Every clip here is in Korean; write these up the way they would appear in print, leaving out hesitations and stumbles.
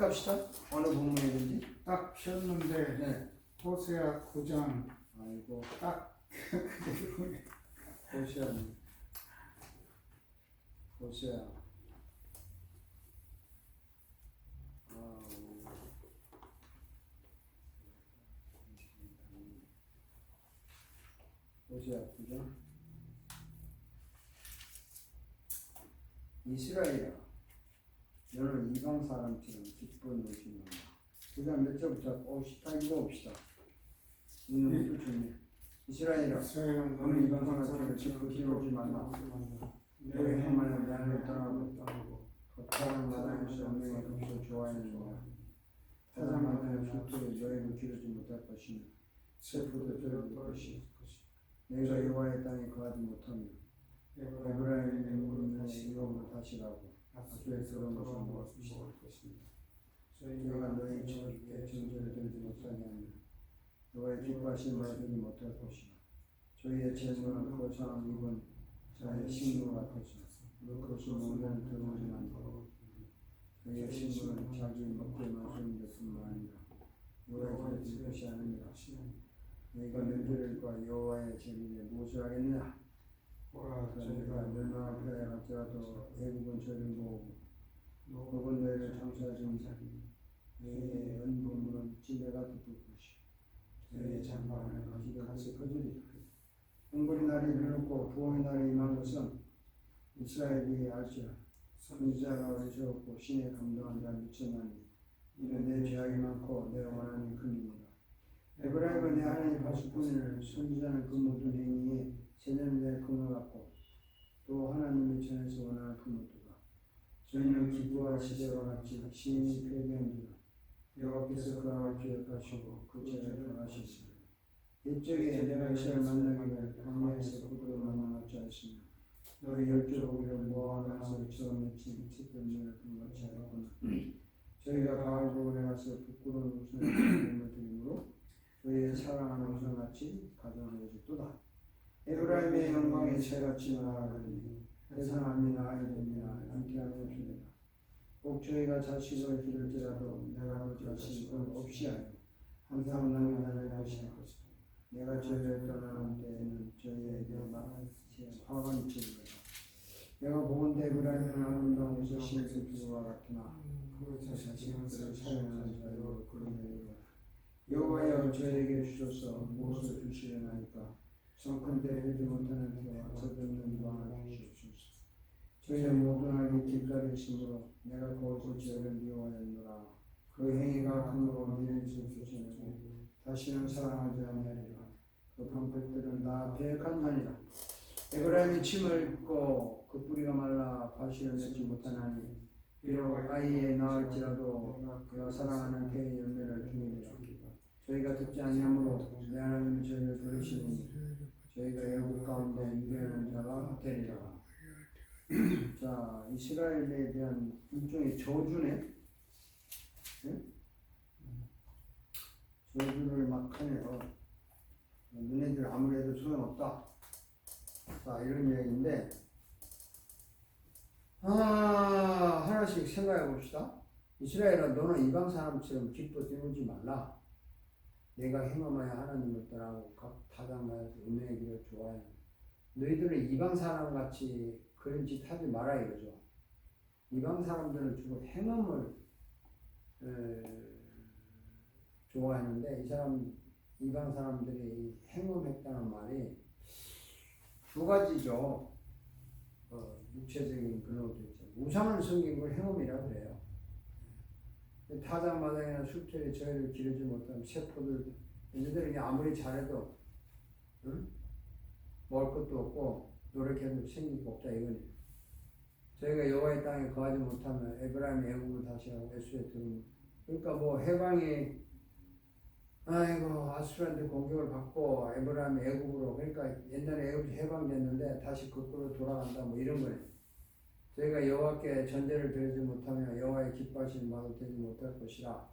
택합시다. 어느 본문이든지. 딱 폈는데 네. 호세아 9장 아이고. 딱 그대로 호세아. 호세아. 호세아 9장. 이스라엘아, 너는 이방 사람처럼 기뻐 놀지 말라. 그 다음 몇 절부터 50다 읽어봅시다. 이놈도 좋네. 이스라엘아, 너는 이방 사람처럼 기뻐 놀지 말라. 너의 행만은 나를 떠나고 겉다른 마당에서 엉덩이에 금쇼 좋아하는 거야. 타작 마당의 숲들을 너희를 기르지 못할 것이며 새 포도주를 볼 것이. 내가 여호와의 땅에 거하지 못하며 에브라임의 무릎을 이름으로 다시 가고 아수의 들어온 것을 먹을 것입니다. 너희가 너희 주께 정죄를 들지 못하게 하며 너희의 기뻐하신 말을 듣지 못할 것이라. 저희의 재물은 거창한 입은 자의 식물과 같아서 그것을 먹으면 들어오지 않고 저희의 식물은 자기 먹기만 쓰는 것뿐만 아니라 여호와의 집에 들 것이 아니라 너희가 너희들과 여호와의 제물에 무엇을 하겠느냐? 저희가 멸망할 때에 할지라도 애국은 저희를 모으고 녹은 너희를 장사하신 너희의 은부물은 지배가 덮을 것이요 저희의 장막은 같이 거주리라. 흥분의 날이 이르렀고 부흥의 날이 임한 것은 이스라엘이 알지라. 선지자가 어리석고 신에 감동한 자가 미쳤나니 이는 내 죄악이 많고 내 원한이 큽니다. 에브라임은 내 하나님 파수꾼을 선지자는 그 모든 행위에 세년을 내 금을 갖고 또 하나님의 전에서 원한을 품었도다. 저희는 기부할 시대와 같이 시인이 폐기한지라. 여호와께서 그와 기억하시고 그 죄를 변하셨으리라. 옛적에 내가 이스라엘 만나기를 광야에서 그들을 만나지 않았으며 너희 열조 보기를 모아나서 처음 맺힌 칫들문을 분같이 하였구나. 저희가 바알보에 가서 부끄러운 우상에 몸을 드림으로 저희의 사랑하는 우상같이 가져내줬도다. 에브라임의 영광이 새같이 나아가니 해산함이나 아이들이나 잉태함이 없으리라. 꼭 저희가 자식을 기를지라도 내가 그 자식을 없이 하여 항상 남이 나를 것이라. 내가 저희를 떠나는 때에는 저희에게 화가 미치리라. 내가 보건대 에브라임은 아름다운 곳에 심는 비와 같으나 그 자식은 그를 사랑하는 자로 그러내리라. 여호와여 저에게 주소서 무엇을 주시려나이까. 성컨대 되지 못하는 태와 젖없는 방을 주시옵소서. 저희의 모든 악이 길가에 있으므로 내가 거기서 저희를 미워하였노라. 그 행위가 큰으로 미련을 주시느니 다시는 사랑하지 아니하리라. 그 방패들은 다 배역한 자니라. 에브라임이 침을 잇고 그 뿌리가 말라 과실을 맺지 못하나니 비록 아이에 낳을지라도 그가 사랑하는 태의 열매를 주니라. 저희가 듣지 아니하므로 내 하나님이 저희를 부르시니 저희가 애국 가운데 유배하는 자가 되리라. 자, 이스라엘에 대한 일종의 저주네. 네? 저주를 막 하네요. 너네들 아무리 해도 소용없다. 자, 이런 얘기인데 하나씩 생각해 봅시다. 이스라엘아, 너는 이방 사람처럼 기뻐 뛰놀지 말라. 내가 행함하여 하나님을 떠나고 각 타당하여서 운명의 길을 좋아해. 너희들은 이방 사람같이 그런 짓 하지 마라 이거죠. 이방 사람들은 주로 행함을 좋아하는데 이방 사람들이 행함했다는 말이 두 가지죠. 육체적인 그런 것도 있죠. 우상을 섬긴 걸 행함이라고 그래요. 타작마당이나 숲들이 저희를 기르지 못하면 세포들, 얘네들이 아무리 잘해도 먹을 것도 없고 노력해도 생길 거 없다 이거니. 저희가 여호와의 땅에 거하지 못하면 에브라임의 애국을 다시 하고 에스에 들으면, 그러니까 뭐 해방이 아수르한테 공격을 받고 에브라임의 애국으로, 그러니까 옛날에 애국이 해방됐는데 다시 거꾸로 돌아간다 뭐 이런 거예요. 저희가 여호와께 전제를 드리지 못하며 여호와의 기뻐하시는 마도 되지 못할 것이라.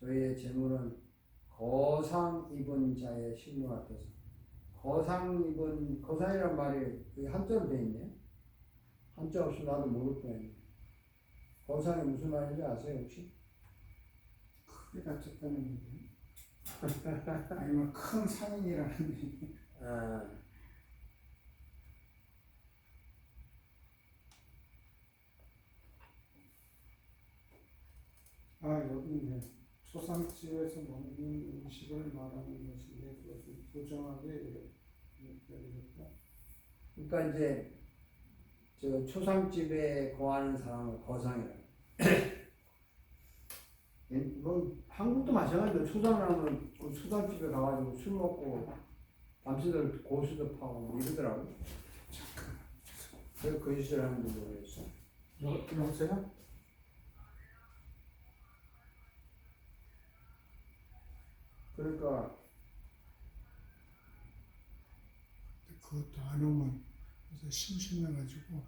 저희의 재물은 거상 입은 자의 식물 같아서. 거상이란 말이 한자로 돼 있네. 한자 없이 나도 모를 거예요. 거상이 무슨 말인지 아세요 혹시? 크게 다쳤다는 얘기. 아니면 큰 상인이라는 얘기. 아, 여기 있네. 초상집에서 먹는 음식을 말하는 것인데 그것을 부정하게 이렇게 그러니까 이제 저 초상집에 거하는 사람을 거상이라. 뭐 한국도 마찬가지로 초상하면 그 초상집에 가가지고 술 먹고 밤새도록 고수도 파고 뭐 이러더라고. 왜 그 짓을 하는지 모르겠어. 여보세요? 그러니까 그것도 안 오면 그래서 심심해가지고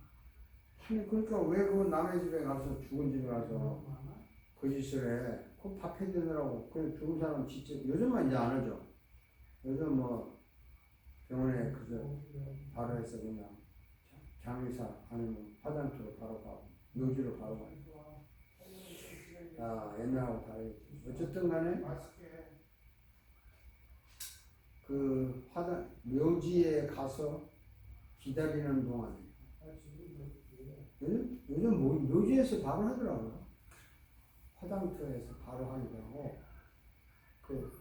아니 그러니까 왜 그 남의 집에 가서 죽은 집에 가서 그 짓을 해? 그 밥 해드느라고. 그래 죽은 사람 진짜 요즘은 이제 안 하죠. 요즘 뭐 병원에 그저 바로 해서 그냥 장의사 아니면 화장터로 바로 가고 묘지로 바로 가고. 아 옛날하고 다르겠지. 어쨌든 간에 그 묘지에 가서 기다리는 동안에 요즘 뭐 묘지에서 바로 하더라고요. 화장터에서 바로 하기도 하고 그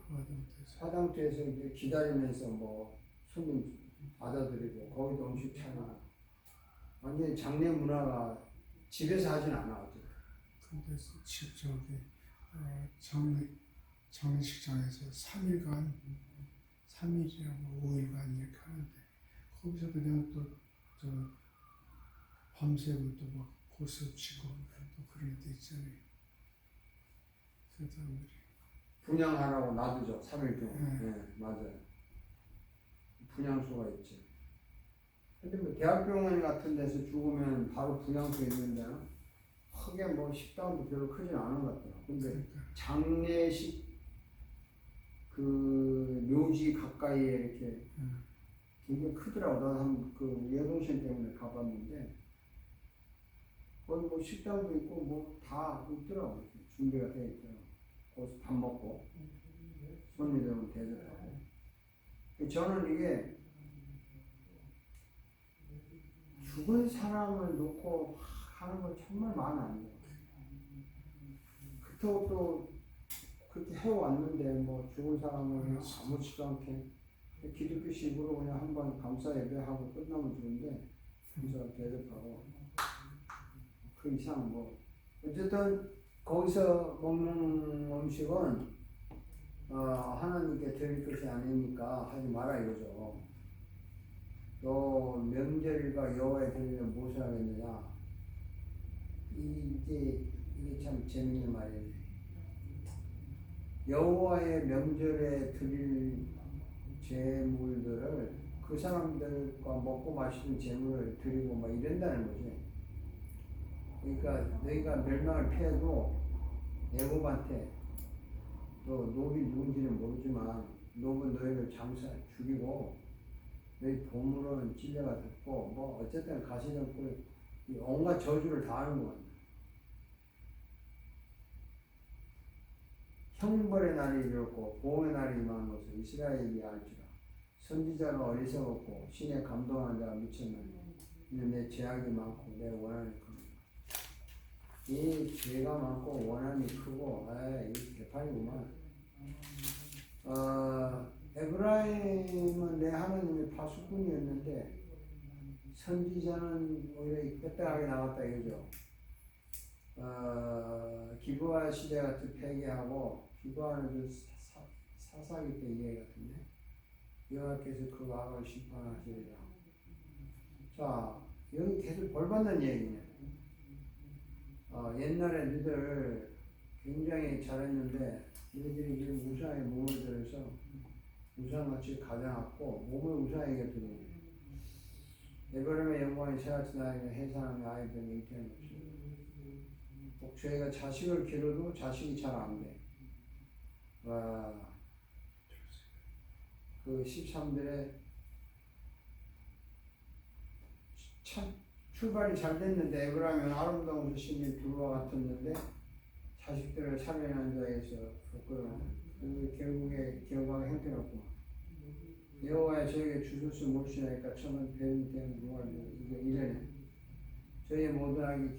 화장터에서 이제 기다리면서 뭐 손님 받아들이고 거기도 음식 차리고 완전히 장례 문화가 집에서 하진 않아. 근데 저기 장례식장에서 3일간 3일이라고 5일간 이렇게 하는데 거기서 그냥 또 밤새고 또 막 고수 치고 또 그런 데 있잖아요. 그 사람들이 분양하라고 놔두죠. 3일 동안. 네. 네, 맞아요. 분양소가 있지. 근데 뭐 대학병원 같은 데서 죽으면 바로 분양소 있는데 크게 뭐 식당도 별로 크진 않은 것 같더라고. 근데 그러니까. 장례식 그 묘지 가까이에 이렇게 굉장히 크더라고. 나도 한그 여동생 때문에 가봤는데 거기 뭐 식당도 있고 뭐 다 있더라고. 준비가 돼 있더라고. 거기서 밥 먹고 손님들은 대접하고. 저는 이게 죽은 사람을 놓고 하는 건 정말 마음에 안 들어요. 그렇다고 또 그렇게 해왔는데 뭐 죽은 사람을 아무렇지도 않게 기독교식으로 그냥 한번 감사 예배하고 끝나면 좋은데 그래서 대접하고 그 이상 뭐 어쨌든 거기서 먹는 음식은 하나님께 드릴 것이 아니니까 하지 마라 이거죠. 너 명절과 여호와의 드리면 무엇을 하겠느냐? 이게 참 재밌는 말이네. 여호와의 명절에 드릴 제물들을 그 사람들과 먹고 마시는 제물을 드리고 막 이런다는 거지. 그러니까 너희가 멸망을 피해도 애굽한테 너 노비 누군지는 모르지만 노는 너희를 장사 죽이고 너희 보물은 찔려가 듣고 뭐 어쨌든 가시덤불 온갖 저주를 다 하는 거야. 형벌의 날이 이르렀고 보응의 날이 임한 것을 이스라엘이 알지라. 선지자가 어리석었고 신에 감동하는 자가 미쳤나니 이는 내 죄악이 많고 내 원한이 큽니다. 이 죄가 많고 원한이 크고 이 개판이구만. 에브라임은 내 하나님의 파수꾼이었는데 선지자는 오히려 뼈다하게 나갔다 이거죠. 기브아 시대 같은 폐기하고 기브아는 그 사사기 때 이야기 같은데 여호와께서 그 악을 심판하시리라. 자 여기 계속 벌받는 얘기네. 옛날에 너희들 굉장히 잘했는데 너희들이 지금 우상에 몸을 들여서 우상같이 가져놨고 몸을 우상에게 드리네. 에브라임의 영광이 새같이 나에게 해산하며 아이들은 잉태하는 것이다. 복주애가 자식을 기르도 자식이 잘 안 돼. 그 13절에 참 출발이 잘 됐는데 에브라임은 아름다운 도시인 두루와 같았는데 자식들을 살해한 자에서 결국에 결과가 형편없고 여호와의 저에게 주소서 모시나니까 처음 배운 대한 무한 이거 이전에 저희 모든하기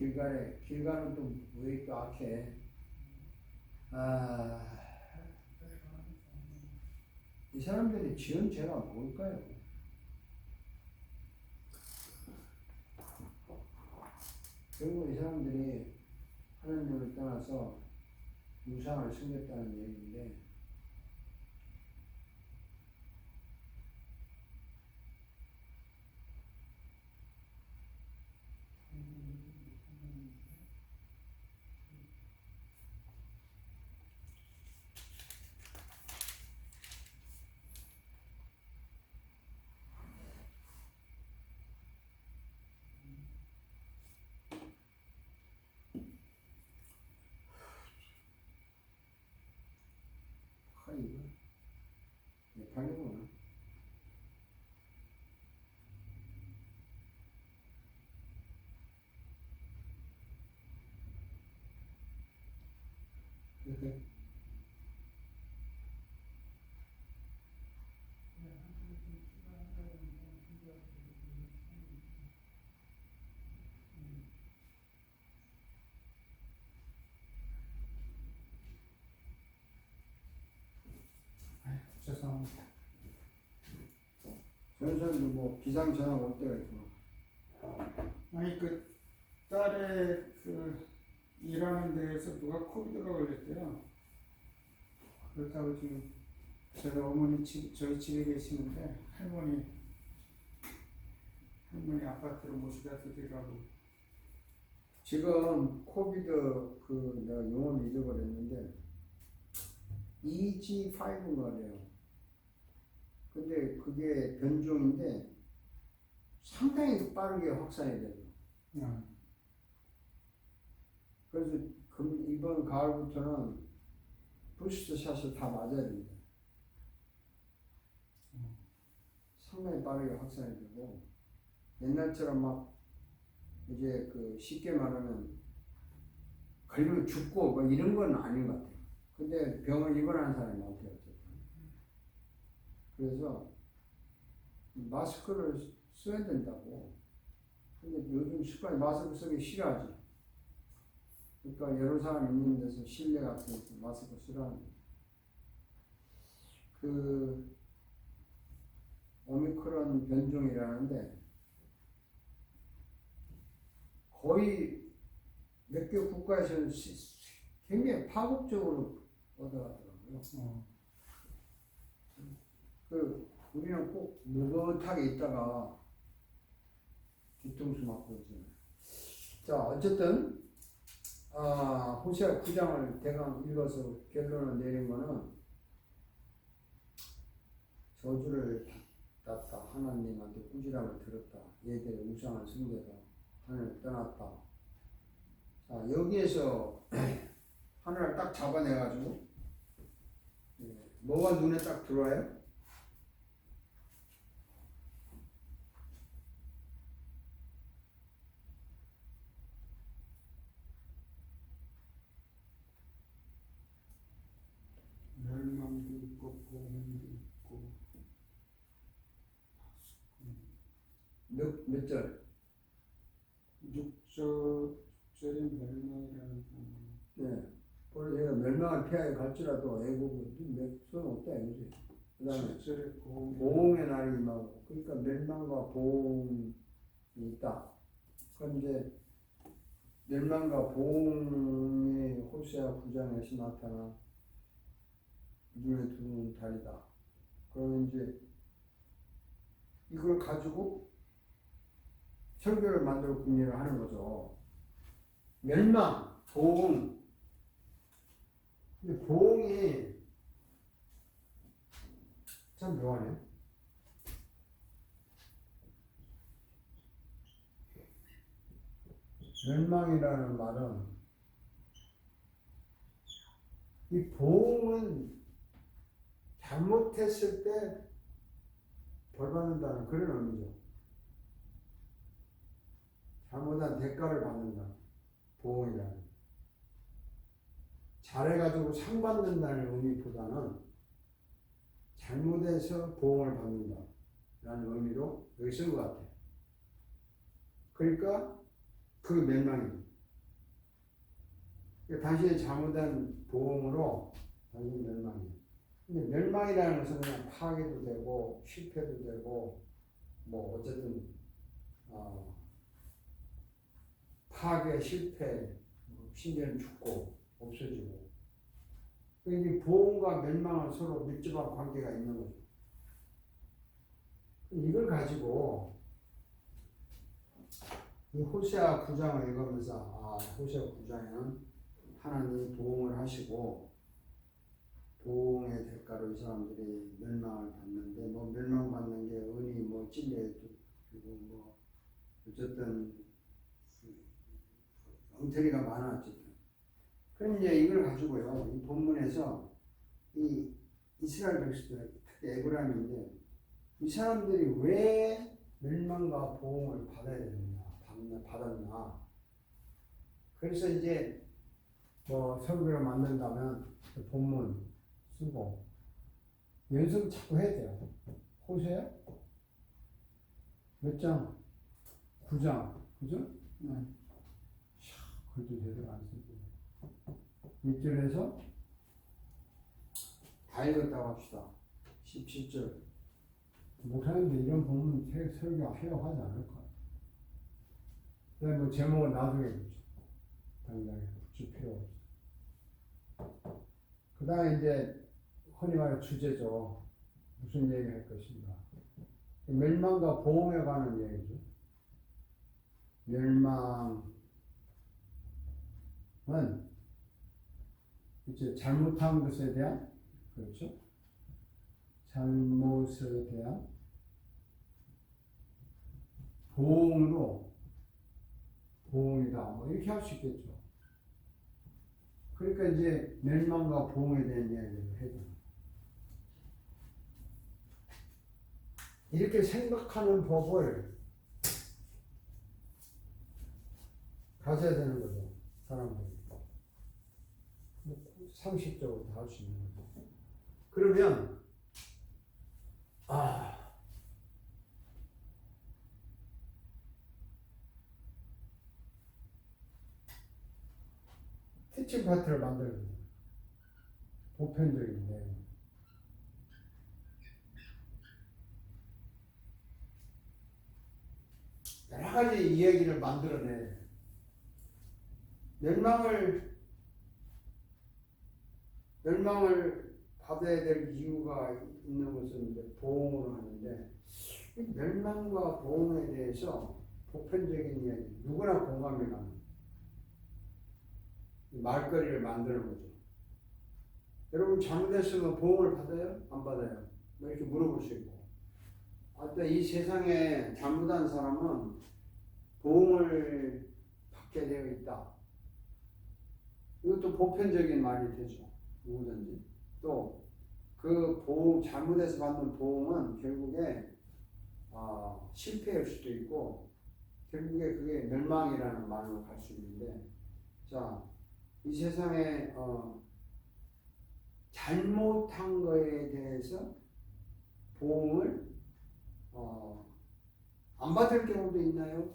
길갈은 또 왜 또 악해? 이 사람들이 지은 죄가 뭘까요? 결국 이 사람들이 하나님을 떠나서 우상을 섬겼다는 얘기인데 이거 네팔이구나. 이렇게 죄송합니다. 전선도 뭐 비상 전화 올 때가 있고. 아니 그 딸의 그 일하는 데에서 누가 코비드가 걸렸대요. 그렇다고 지금 저희 어머니 저희 집에 계시는데 할머니 아파트로 모시다 드리라고. 지금 코비드 내가 용어를 잊어버렸는데 EG5 말이에요. 근데 그게 변종인데 상당히 빠르게 확산이 돼요. 그래서 이번 가을부터는 부스터 샷을 다 맞아야 됩니다. 상당히 빠르게 확산이 되고 옛날처럼 막 이제 쉽게 말하면 걸리면 죽고 뭐 이런 건 아닌 것 같아요. 근데 병을 입원하는 사람이 많대요. 그래서 마스크를 써야 된다고. 근데 요즘 습관이 마스크 쓰기 싫어하지. 그러니까 여러 사람 있는 데서 실내 같은 데서 마스크 쓰라는 오미크론 변종이라는데 거의 몇 개 국가에서는 굉장히 파국적으로 얻어가더라고요. 우리는 꼭 느긋하게 있다가 뒤통수 맞고 있잖아요. 자, 어쨌든 호세아 9장을 대강 읽어서 결론을 내린 거는 저주를 받았다. 하나님한테 꾸지람을 들었다. 얘들의 우상을 섬겨서 하나님을 떠났다. 자, 여기에서 하나를 딱 잡아내가지고 뭐가 눈에 딱 들어와요? 멸망도 있고 보험도 있고 몇 절? 6절에 멸망이라는 부분. 네. 원래 얘가 멸망을 피하여 갈지라도 애국은 소용없다 이거지. 그 다음에 7절에 보응의 날이 임하고, 그러니까 멸망과 보응이 있다. 그런데 멸망과 보응이 호세아 9장에서 나타나 눈에 들어오는 달이다. 그러면 이제 이걸 가지고 설교를 만들어 궁리를 하는 거죠. 멸망, 보응. 근데 보응이 참 묘하네. 멸망이라는 말은 이 보응은 잘못했을 때 벌받는다는 그런 의미죠. 잘못한 대가를 받는다. 보응이라는. 잘해가지고 상 받는다는 의미보다는 잘못해서 보응을 받는다라는 의미로 여기 쓴 것 같아요. 그러니까 그 멸망입니다. 당신이 잘못한 보응으로 당신 멸망이에요. 근데 멸망이라는 것은 그냥 파괴도 되고 실패도 되고 뭐 어쨌든 파괴, 실패, 심지어는 죽고 없어지고 이 보응과 멸망은 서로 밀접한 관계가 있는 거죠. 이걸 가지고 이 호세아 9장을 읽으면서 호세아 9장에는 하나님이 보응을 하시고 보응의 대가로 이 사람들이 멸망을 받는데 뭐 멸망받는 게 은이 뭐 찔려도 그리고 뭐 어쨌든 엉터리가 많았지. 그럼 이제 이걸 가지고요 이 본문에서 이 이스라엘 백성들 특히 에브라임인데 이 사람들이 왜 멸망과 보응을 받아야 되느냐 받았나. 그래서 이제 뭐 설교를 만든다면 본문 쓰고 연습 자꾸 해야 돼요. 호세아 몇 장? 9장 그죠? 글도 제대로 안 쓰고 1절에서 다 읽었다고 합시다. 17절 목사님들 이런 본문 설교하려고 하지 않을 것 같아요. 그다음에 뭐 제목은 나중에 보죠. 당장에 붙일 필요 없어. 그 다음에 이제 흔히 말하는 주제죠. 무슨 얘기 할 것인가. 멸망과 보험에 관한 얘기죠. 멸망은 이제 잘못한 것에 대한 그렇죠. 잘못에 대한 보응으로 보응이다. 뭐 이렇게 할 수 있겠죠. 그러니까 이제 멸망과 보응에 대한 이야기를 해야 됩니다. 이렇게 생각하는 법을 가져야 되는 거죠. 사람들이. 상식적으로 다 할 수 있는 거죠. 그러면 티칭 파트를 만들어야 돼요. 보편적인 내용. 여러 가지 이야기를 만들어내. 멸망을 받아야 될 이유가 있는 것은 이제 보응으로 하는데, 멸망과 보응에 대해서 보편적인 이야기, 누구나 공감이 가는 말거리를 만드는 거죠. 여러분 잘못했으면 보응을 받아요? 안 받아요? 뭐 이렇게 물어볼 수 있고. 이 세상에 잘못한 사람은 보응을 받게 되어 있다. 이것도 보편적인 말이 되죠. 누구든지. 또 그 보응, 잘못해서 받는 보응은 결국에 실패일 수도 있고 결국에 그게 멸망이라는 말로 갈 수 있는데, 자, 이 세상에 잘못한 거에 대해서 보응을 안 받을 경우도 있나요?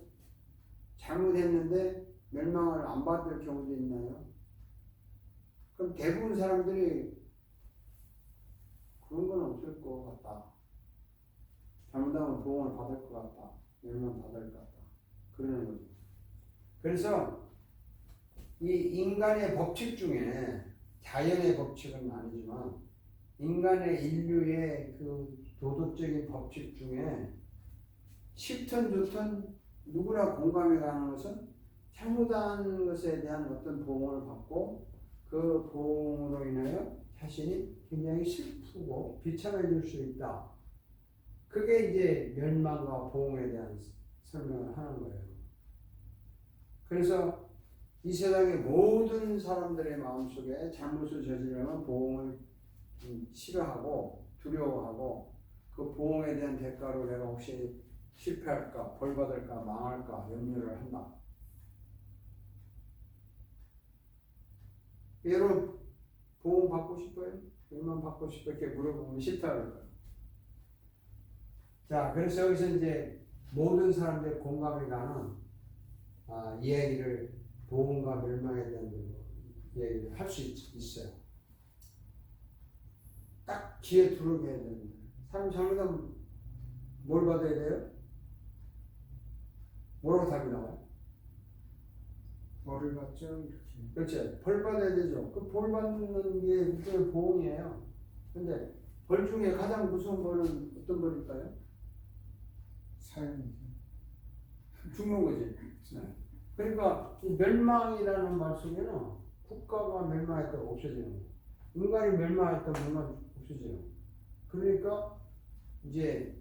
잘못했는데 멸망을 안 받을 경우도 있나요? 그럼 대부분 사람들이 그런 건 없을 것 같다. 잘못하면 보응을 받을 것 같다. 멸망 받을 것 같다. 그러는 거죠. 그래서 이 인간의 법칙 중에, 자연의 법칙은 아니지만 인간의 인류의 그 도덕적인 법칙 중에 싫든 좋든 누구나 공감이 가는 것은 잘못한 것에 대한 어떤 보응을 받고 그 보응으로 인하여 자신이 굉장히 슬프고 비참해질 수 있다. 그게 이제 멸망과 보응에 대한 설명을 하는 거예요. 그래서 이 세상의 모든 사람들의 마음속에 잘못을 저지르면 보응을 싫어하고 두려워하고 그 보응에 대한 대가로 내가 혹시 실패할까, 벌받을까, 망할까 염려를 한다. 여러분 보험 받고 싶어요? 멸망 받고 싶어? 이렇게 물어보면 싫다 그럴 거예요. 자, 그래서 여기서 이제 모든 사람들의 공감이 가는 이야기를 보험과 멸망에 대한 이야기를 할 수 있어요. 딱 귀에 들어오게 해야 됩니다. 사람이 잘못하면 뭘 받아야 돼요? 뭐라고 답이 나와요? 벌을 받죠 이렇게. 그렇죠. 벌 받아야 되죠. 그 벌 받는 게 일종의 보응이에요. 근데 벌 중에 가장 무서운 벌은 어떤 벌일까요? 사형이죠. 죽는 거지. 네. 그러니까 이 멸망이라는 말 속에는 국가가 멸망했다가 없어지는 거예요. 인간이 멸망했다가 없어져요. 그러니까 이제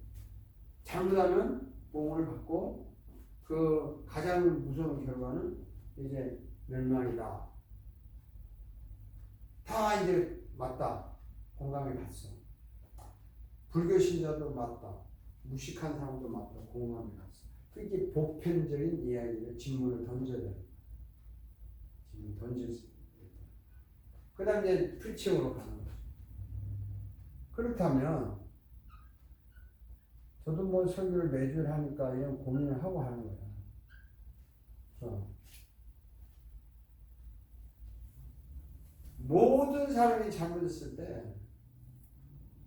잘못하면 보응을 받고 그 가장 무서운 결과는 이제 멸망이다. 다 이제 맞다. 공감이 갔어. 불교 신자도 맞다. 무식한 사람도 맞다. 공감이 갔어. 그게 보편적인 이야기를 질문을 던져야 돼. 질문 던질 수 있다. 그 다음에 이제 풀칭으로 가는 거죠. 그렇다면 저도 뭐 설교를 매주 하니까 이런 고민을 하고 하는 거야. 모든 사람이 잘못했을 때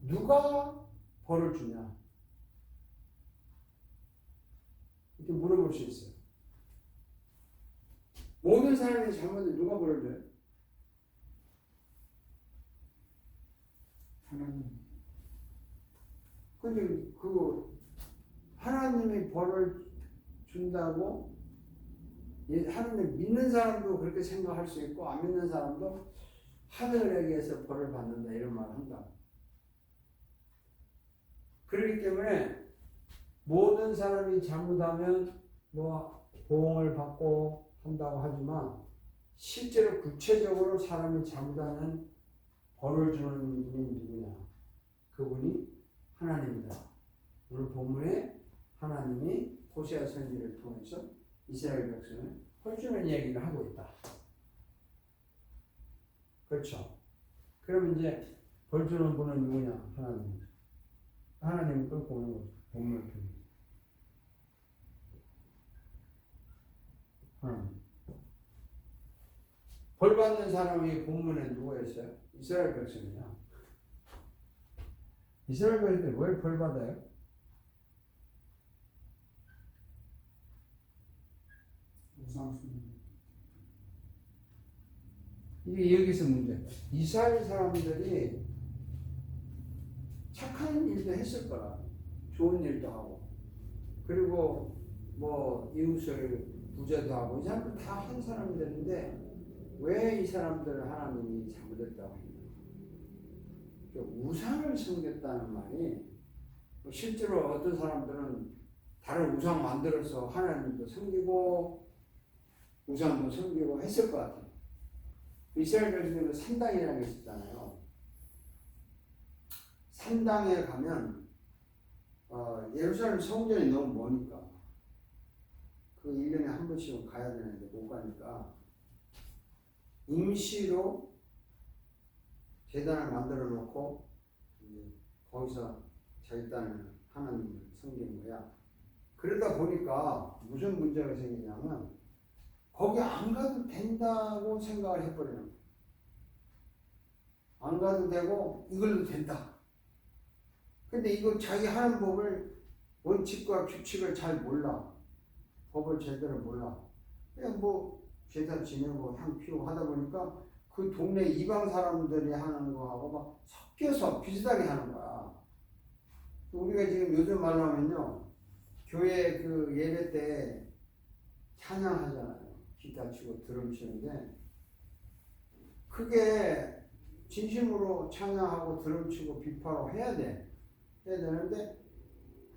누가 벌을 주냐? 이렇게 물어볼 수 있어요. 모든 사람이 잘못했을 때 누가 벌을 줘요? 하나님. 근데 그거 하나님이 벌을 준다고 하나님 믿는 사람도 그렇게 생각할 수 있고 안 믿는 사람도 하늘에게서 벌을 받는다 이런 말을 한다. 그렇기 때문에 모든 사람이 잘못하면 뭐 보응을 받고 한다고 하지만 실제로 구체적으로 사람이 잘못하면 벌을 주는 분이 누구냐? 그분이 하나님이다. 오늘 본문에 하나님이 호세아 선지를 통해서 이스라엘 백성을 벌주는 얘기를 하고 있다. 그렇죠. 그럼 이제 벌주는 분은 누구냐? 하나님. 하나님을 끌고 오는 거죠. 본문을 통해. 벌 받는 사람이 본문에 누구였어요? 이스라엘 백성이야. 이스라엘 백성이 왜 벌 받아요? 우상숭. 이게 여기서 문제야. 이스라엘 사람들이 착한 일도 했을 거라. 좋은 일도 하고. 그리고 뭐 이웃을 부자도 하고. 이 사람들 다 한 사람들인데 왜 이 사람들을 하나님이 잘못했다고 했냐. 우상을 섬겼다는 말이 실제로 어떤 사람들은 다른 우상 만들어서 하나님도 섬기고 우상도 섬기고 했을 것 같아요. 이스라엘 백성들은 산당이라는 게 있었잖아요. 산당에 가면 예루살렘 성전이 너무 머니까 그 1년에 한 번씩은 가야 되는데 못 가니까 임시로 제단을 만들어 놓고 거기서 자기 딴을 하나님을 섬기는 거야. 그러다 보니까 무슨 문제가 생기냐면 거기 안 가도 된다고 생각을 해버리는 거야. 안 가도 되고 이걸로 된다. 근데 이거 자기 하는 법을 원칙과 규칙을 잘 몰라. 법을 제대로 몰라. 그냥 뭐 제단 지내고 향 피우고 하다 보니까 그 동네 이방 사람들이 하는 거하고 막 섞여서 비슷하게 하는 거야. 우리가 지금 요즘 말로 하면요. 교회 그 예배 때 찬양하잖아요. 기타 치고 드럼 치는데 그게 진심으로 찬양하고 드럼 치고 비파로 해야 돼. 해야 되는데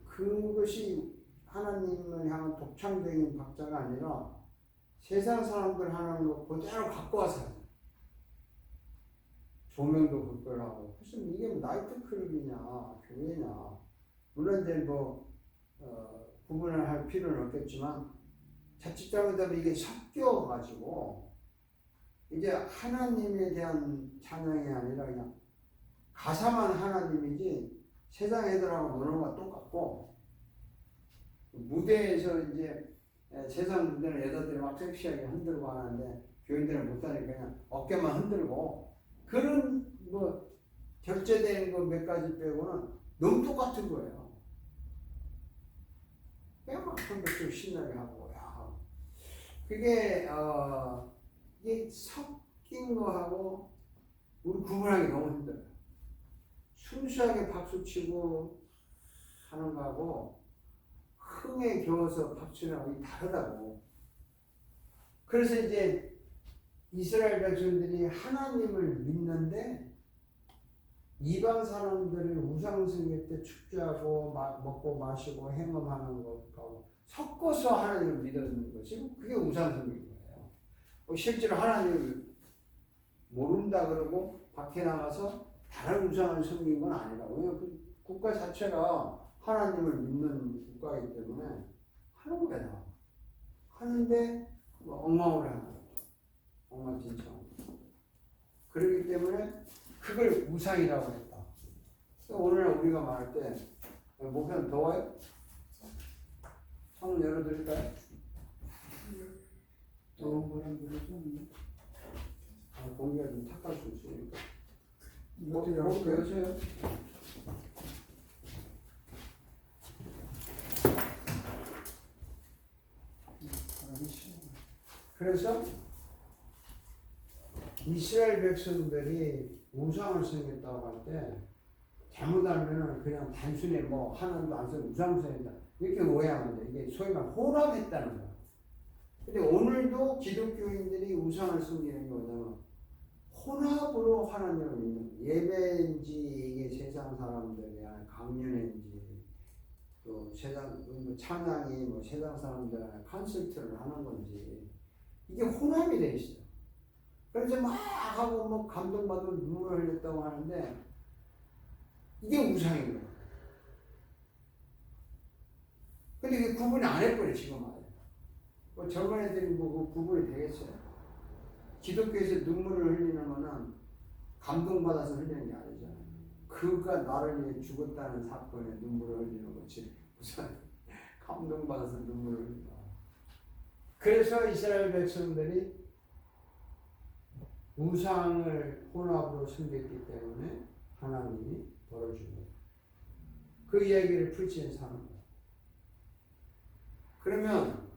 그것이 하나님을 향한 독창적인 박자가 아니라 세상 사람들 하는 거 그대로 갖고 와서 하죠. 조명도 그걸 하고 무슨 이게 나이트 클럽이냐 교회냐. 물론 이제 뭐 구분을 할 필요는 없겠지만 자칫 잘못하면 이게 섞여가지고 이제 하나님에 대한 찬양이 아니라 그냥 가사만 하나님이지 세상 애들하고 노는 거 똑같고, 무대에서 이제 세상 무대는 애들이 막 섹시하게 흔들고 하는데 교인들은 못하니까 그냥 어깨만 흔들고, 그런 뭐 결제된 거 몇 가지 빼고는 너무 똑같은 거예요. 그냥 막 좀 신나게 하고, 야, 그게 이게 섞인 거하고 우리 구분하기 너무 힘들어요. 순수하게 박수치고 하는 거하고 흥에 겨워서 박수치는 거하고 다르다고. 그래서 이제 이스라엘 백성들이 하나님을 믿는데 이방 사람들을 우상숭배 때 축제하고 먹고 마시고 행음하는 것하고 섞어서 하나님을 믿는 것이, 그게 우상숭배인 거예요. 실제로 하나님을 모른다 그러고 밖에 나가서 다른 우상을 섬기는 건 아니라고. 왜냐하면 그 국가 자체가 하나님을 믿는 국가이기 때문에 하는 거야. 하는데 엉망으로 하는 거죠. 엉망진창. 그렇기 때문에 그걸 우상이라고 했다. 오늘날 우리가 말할 때 목표는 더워요? 창문 열어드릴까요? 더운 거랑 그러죠. 공기가 좀 탁할 수 있으니까. 이것도 여보세요? 그래서 이스라엘 백성들이 우상을 섬겼다고 할 때 잘못하면은 그냥 단순히 뭐 하나님도 안 쓰고 우상 섬긴다 이렇게 오해하는데, 이게 소위 말해 혼합했다는 거야. 근데 오늘도 기독교인들이 우상을 섬기는 게 뭐냐면 혼합으로 하나님을 믿는 거예요. 예배인지 이게 세상 사람들이 강연인지 또 세상 찬양이 뭐 세상 사람들 콘서트를 하는 건지 이게 혼합이 돼 있어요. 그래서 막 하고 뭐 감동받고 눈물을 흘렸다고 하는데 이게 우상인 거예요. 근데 이게 구분이 안 해버려 지금 말이에요. 뭐 젊은 애들이 뭐 구분이 되겠어요? 기독교에서 눈물을 흘리는 거는 감동받아서 흘리는 게 아니잖아요. 그가 나를 위해 죽었다는 사건에 눈물을 흘리는 거지 무슨 감동받아서 눈물을 흘린다. 그래서 이스라엘 백성들이 우상을 혼합으로 섬겼기 때문에 하나님이 벌을 준 거예요. 그 이야기를 프리치해서 하는 거예요. 그러면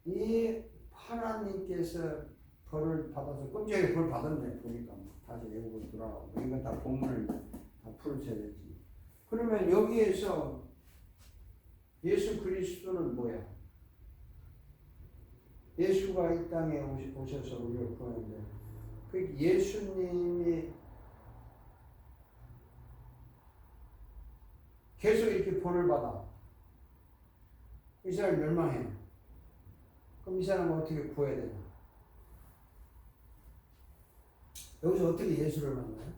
이 하나님께서 벌을 받아서 끔찍하게 벌 받았네 보니까 다시 외국으로 돌아가고 이건 다 본문을 다 풀어줘야 되지. 그러면 여기에서 예수 그리스도는 뭐야? 예수가 이 땅에 오셔서 우리를 구하는데 그 예수님이 계속 이렇게 벌을 받아 이 사람 멸망해. 그럼 이 사람은 어떻게 구해야 되나? 여기서 어떻게 예수를 만나요?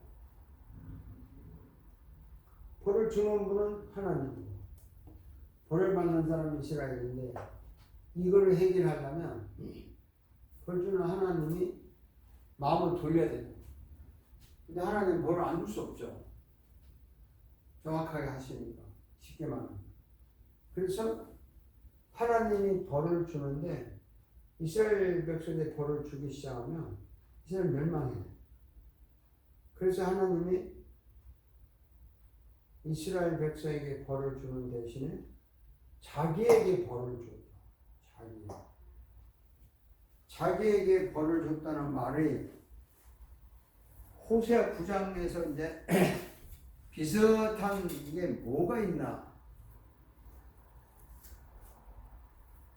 벌을 주는 분은 하나님이고 벌을 받는 사람은 이스라엘인데 이걸 해결하려면 벌 주는 하나님이 마음을 돌려야 돼요. 근데 하나님은 벌을 안 줄 수 없죠. 정확하게 하시니까 쉽게 말하면. 그래서 하나님이 벌을 주는데 이스라엘 백성에 벌을 주기 시작하면 이스라엘 멸망해요. 그래서 하나님이 이스라엘 백성에게 벌을 주는 대신에 자기에게 벌을 줬다. 자기에게 벌을 줬다는 말이 호세아 9장에서 이제 비슷한 게 뭐가 있나?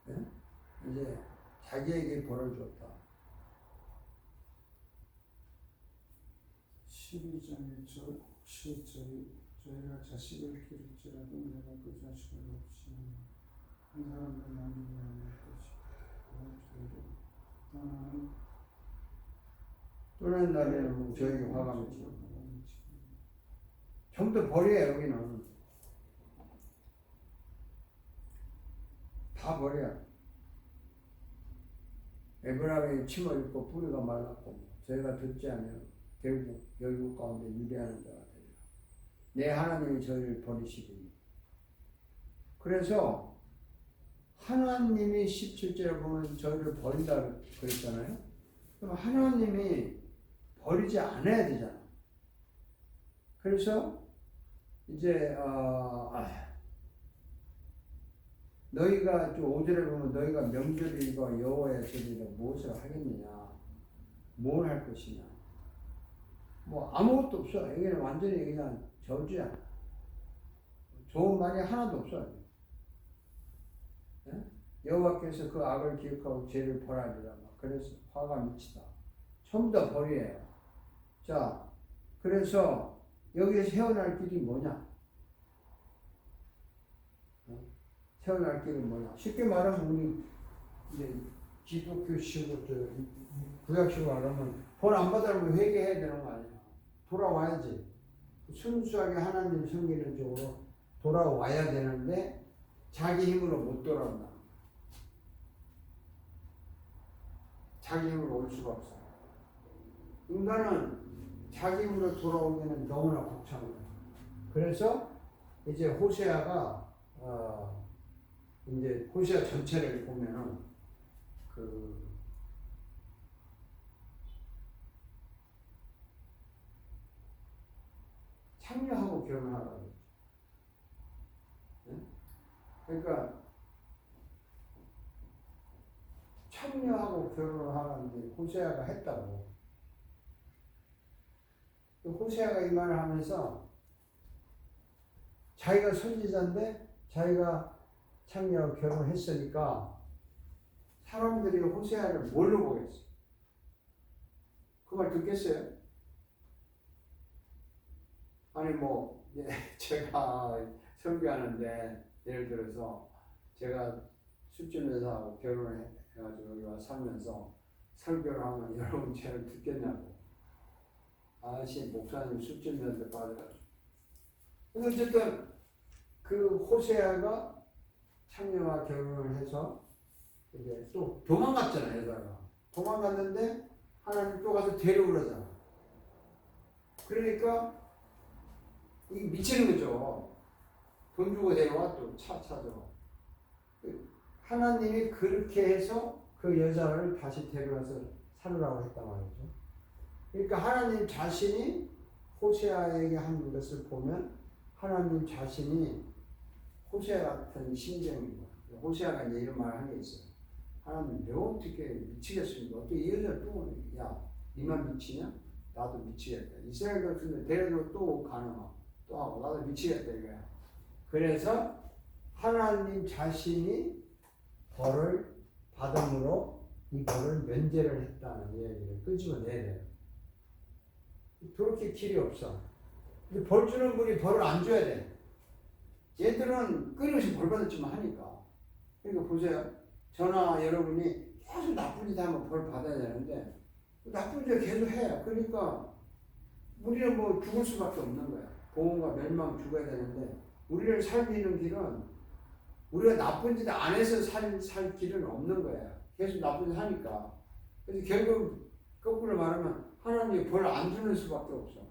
네? 이제 자기에게 벌을 줬다. 12장에 혹시 저희가 자식을 기를지라도 내가 그 자식을 없이 한 사람도 남기지 않을 것이고 저희를 떠나는 날에는 저에게 화가 맺히고 전부 벌이에요. 여기는 다 벌이야. 에브라임이 침을 입고 뿌리가 말랐고 저희가 듣지 않으면 결국 열국 가운데 유배하는 자가 되리라. 내 하나님이 저희를 버리시리니. 그래서 하나님이 17절에 보면 저희를 버린다 그랬잖아요. 그럼 하나님이 버리지 않아야 되잖아. 그래서 이제 너희가 좀 5절에 보면 너희가 명절이고 여호와의 절이라 무엇을 하겠느냐, 뭘 할 것이냐, 뭐 아무것도 없어. 여기는 완전히 그냥 저주야. 좋은 말이 하나도 없어. 예? 여호와께서 그 악을 기억하고 죄를 벌하리라. 그래서 화가 미치다. 전부 다 벌이에요. 자, 그래서 여기에서 헤어날 길이 뭐냐? 헤어날 길은 뭐냐? 쉽게 말하면 우리 이제 기독교식으로 구약식으로 말하면 벌 안 받으면 회개해야 되는 거 아니야? 돌아와야지. 순수하게 하나님 섬기는 쪽으로 돌아와야 되는데 자기 힘으로 못 돌아온다. 자기 힘으로 올 수가 없어. 인간은 자기 힘으로 돌아오기는 너무나 벅찬 거야. 그래서 이제 호세아가 이제 호세아 전체를 보면은 창녀하고 결혼하라고 그랬죠. 네? 그러니까 창녀하고 결혼을 하는데 호세아가 했다고. 호세아가 이 말을 하면서 자기가 선지자인데 자기가 창녀하고 결혼했으니까 사람들이 호세아를 뭘로 보겠어? 그 말 듣겠어요? 아니 뭐 제가 설교하는데 예를 들어서 제가 술집여사하고 결혼을 해가지고 여기 와서 살면서 설교를 하면 여러분 죄를 듣겠냐고. 아씨 목사님 술집여사한테 빠져가지고. 근데 어쨌든 그 호세아가 창녀와 결혼을 해서 이제 또 도망갔잖아요. 여자가 도망갔는데 하나님 또 가서 데려오라잖아. 그러니까 이 미치는 거죠. 돈 주고 데려와 또 차죠. 하나님이 그렇게 해서 그 여자를 다시 데려와서 살으라고 했단 말이죠. 그러니까 하나님 자신이 호세아에게 한 것을 보면 하나님 자신이 호세아 같은 심정인 거야. 호세아가 이제 이런 말을 한 게 있어요. 하나님 내가 어떻게 미치겠습니까? 어떻게 이 여자를 또 야 니만 미치냐? 나도 미치겠다. 이스라엘 같은데 데려도 또 가능하고 또 하고 나도 미치겠다 이거야. 그래서 하나님 자신이 벌을 받음으로 이 벌을 면제를 했다는 이야기를 끄집어내야 돼요. 그렇게 길이 없어. 벌 주는 분이 벌을 안 줘야 돼. 얘들은 끊임없이 벌 받았지만 하니까. 그러니까 보세요. 저나 여러분이 계속 나쁜 짓 하면 벌 받아야 되는데 나쁜 짓 계속 해. 그러니까 우리는 뭐 죽을 수밖에 없는 거야. 보험과 멸망 죽어야 되는데 우리를 살리는 길은 우리가 나쁜 짓 안 해서 살 길은 없는 거야. 계속 나쁜 짓 하니까. 그래서 결국 거꾸로 말하면 하나님이 벌 안 주는 수밖에 없어.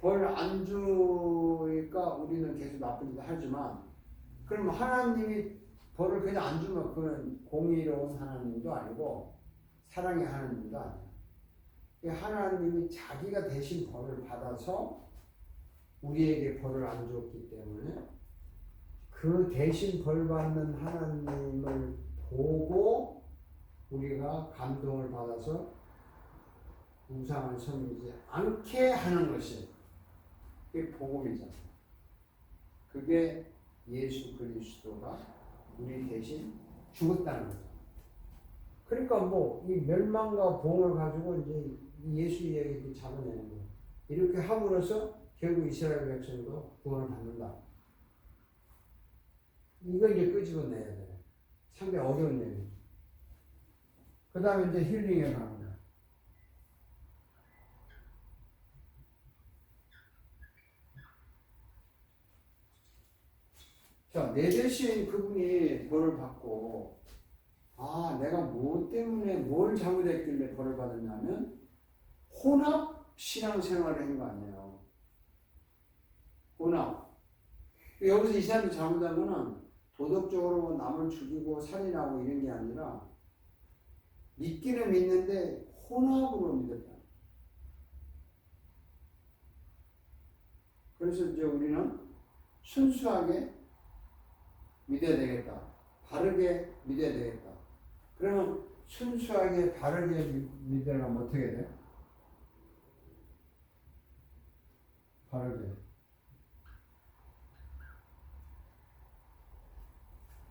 벌 안 주니까 우리는 계속 나쁜 짓 하지만 그럼 하나님이 벌을 그냥 안 주면 그건 공의로운 하나님도 아니고 사랑의 하나님도 아니야. 하나님이 자기가 대신 벌을 받아서 우리에게 벌을 안 줬기 때문에 그 대신 벌 받는 하나님을 보고 우리가 감동을 받아서 우상을 섬기지 않게 하는 것이 그게 복음이잖아. 그게 예수 그리스도가 우리 대신 죽었다는 거죠. 그러니까 뭐 이 멸망과 복음을 가지고 이제 예수 이야기를 잡아내는 거예요. 이렇게 함으로써 결국 이스라엘 백성도 구원을 받는다. 이걸 이제 끄집어내야 돼. 상당히 어려운 얘기죠. 그 다음에 이제 힐링에 나옵니다. 자, 내 대신 그분이 벌을 받고 아, 내가 뭐 때문에 뭘 잘못했길래 벌을 받았냐면 혼합 신앙생활을 한 거 아니에요. 혼합. 여기서 이 사람이 잘못하면은 도덕적으로 남을 죽이고 살인하고 이런 게 아니라 믿기는 믿는데 혼합으로 믿었다. 그래서 이제 우리는 순수하게 믿어야 되겠다. 바르게 믿어야 되겠다. 그러면 순수하게 바르게 믿으려면 어떻게 돼? 바르게.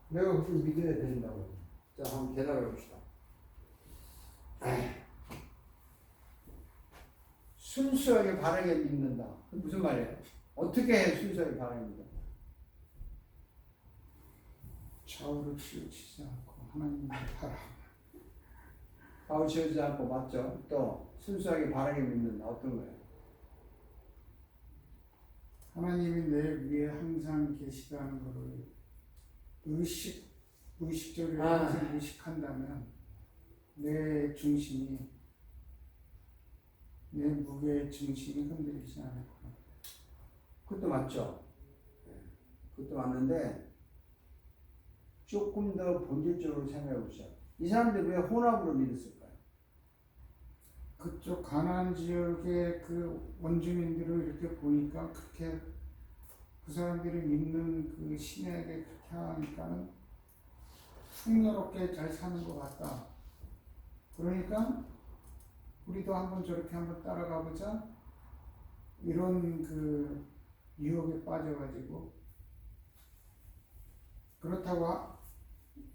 내가 그렇게 믿어야 된다고. 자, 한번 대답해 봅시다. 순수하게 바르게 믿는다. 그 무슨 말이에요? 어떻게 해 순수하게 바르게 믿는다? 좌우를 치우치지 않고 하나님을 바라. 좌우 치우지 않고 맞죠? 또 순수하게 바르게 믿는다. 어떤 거예요? 하나님이 내 위에 항상 계시다는 것을 의식적으로 항상 의식한다면 내 중심이 내 무게의 중심이 흔들리지 않을 거야. 그것도 맞죠? 그것도 맞는데 조금 더 본질적으로 생각해 보시죠. 이 사람들 왜 혼합으로 믿었을까요? 그쪽 가나안 지역의 그 원주민들을 이렇게 보니까 그렇게 그 사람들이 믿는 그 신에게 그렇게 하니까는 풍요롭게 잘 사는 것 같다. 그러니까 우리도 한번 저렇게 한번 따라가 보자. 이런 그 유혹에 빠져가지고 그렇다고